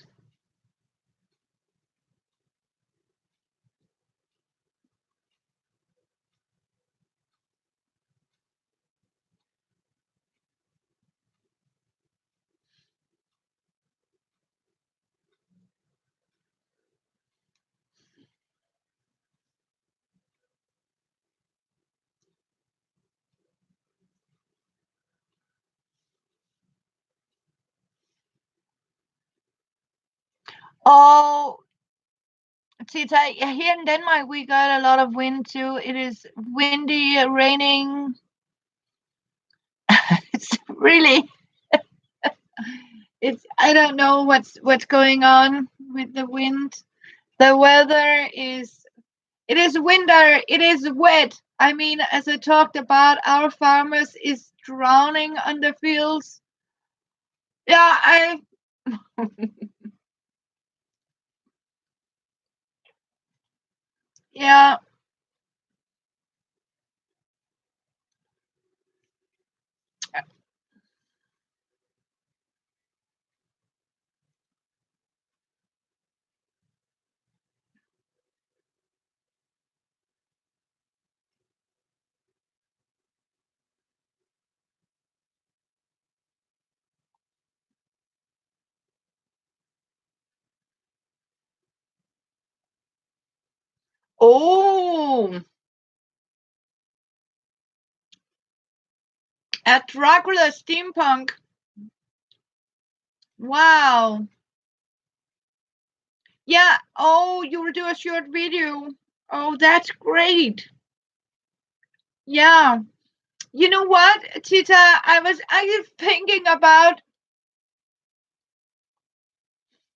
Oh, Tita, here in Denmark we got a lot of wind too. It is windy, raining. It's really, it's, I don't know what's going on with the wind. The weather is, it is winter, it is wet. I mean, as I talked about, our farmers is drowning on the fields. Yeah, I yeah. Oh, a Dracula steampunk. Wow. Yeah. Oh, you will do a short video. Oh, that's great. Yeah. You know what, Tita? I was actually thinking about.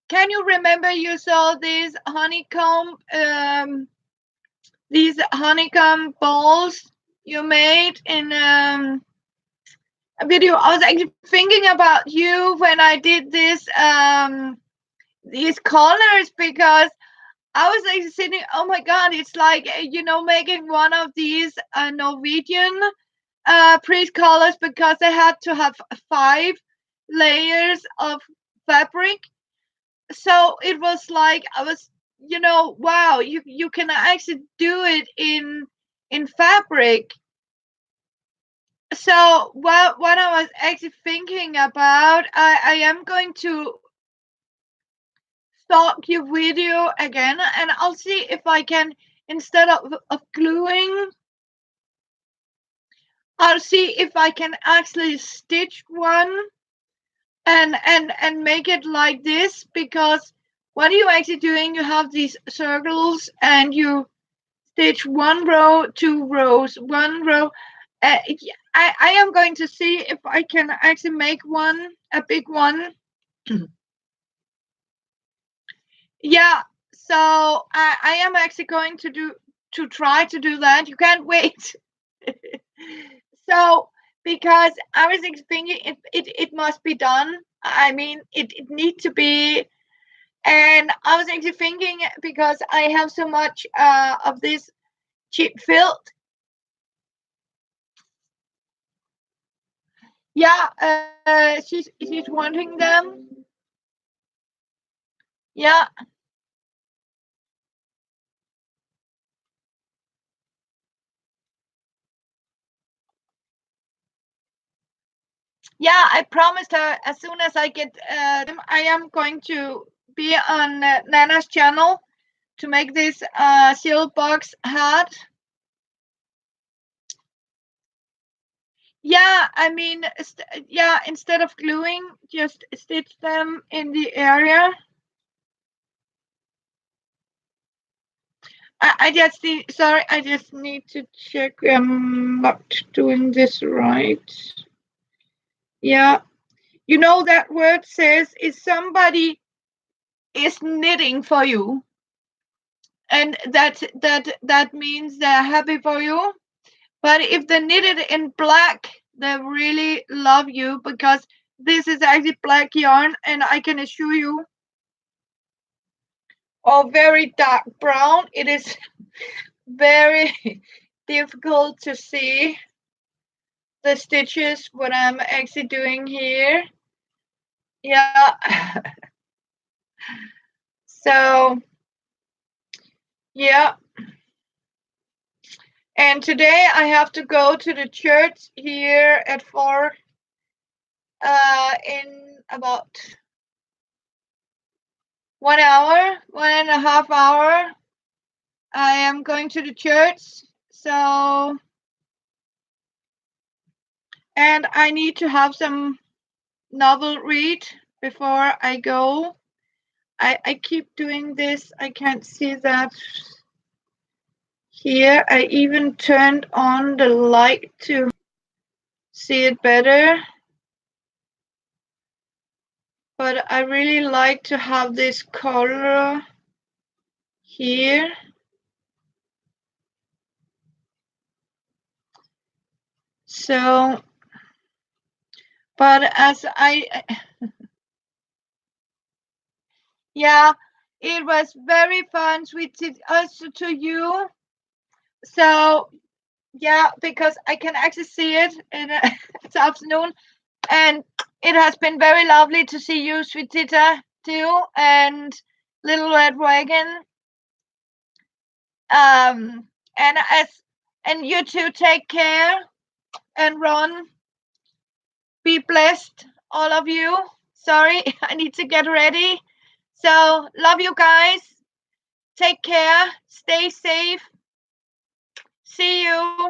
Can you remember you saw these honeycomb balls you made in a video? I was actually thinking about you when I did these colors because I was like sitting, oh my god, it's like making one of these Norwegian priest colors because they had to have 5 layers of fabric. So it was like I was, wow, you can actually do it in fabric. So what I was actually thinking about, I am going to stop your video again, and I'll see if I can, instead of gluing, I'll see if I can actually stitch one and make it like this, because what are you actually doing? You have these circles and you stitch 1 row, 2 rows, 1 row. I am going to see if I can actually make one, a big one. Yeah, so I am actually going to try to do that. You can't wait. So because I was thinking it must be done. I mean it needs to be, and I was actually thinking because I have so much of this cheap felt. Yeah, she's wanting them. Yeah, yeah. I promised her as soon as I get them, I am going to be on Nana's channel to make this seal box hat. Yeah, I mean, yeah. Instead of gluing, just stitch them in the area. I just need, sorry, I just need to check I'm not doing this right. Yeah, you know that word says if somebody is knitting for you, and that means they're happy for you. But if they knitted in black, they really love you, because this is actually black yarn, and I can assure you, or very dark brown. It is very difficult to see the stitches what I'm actually doing here. Yeah. So yeah, and today I have to go to the church here at 4 in about 1 hour, 1.5 hour. I am going to the church, so, and I need to have some novel read before I go. I keep doing this. I can't see that here. I even turned on the light to see it better. but I really like to have this color here. So, but as yeah, it was very fun with also to you. So yeah, because I can actually see it in this afternoon, and it has been very lovely to see you, Sweet Tita, too, and Little Red Wagon. Um, and you two take care and run. Be blessed, all of you. Sorry, I need to get ready. So love you guys. Take care. Stay safe. See you.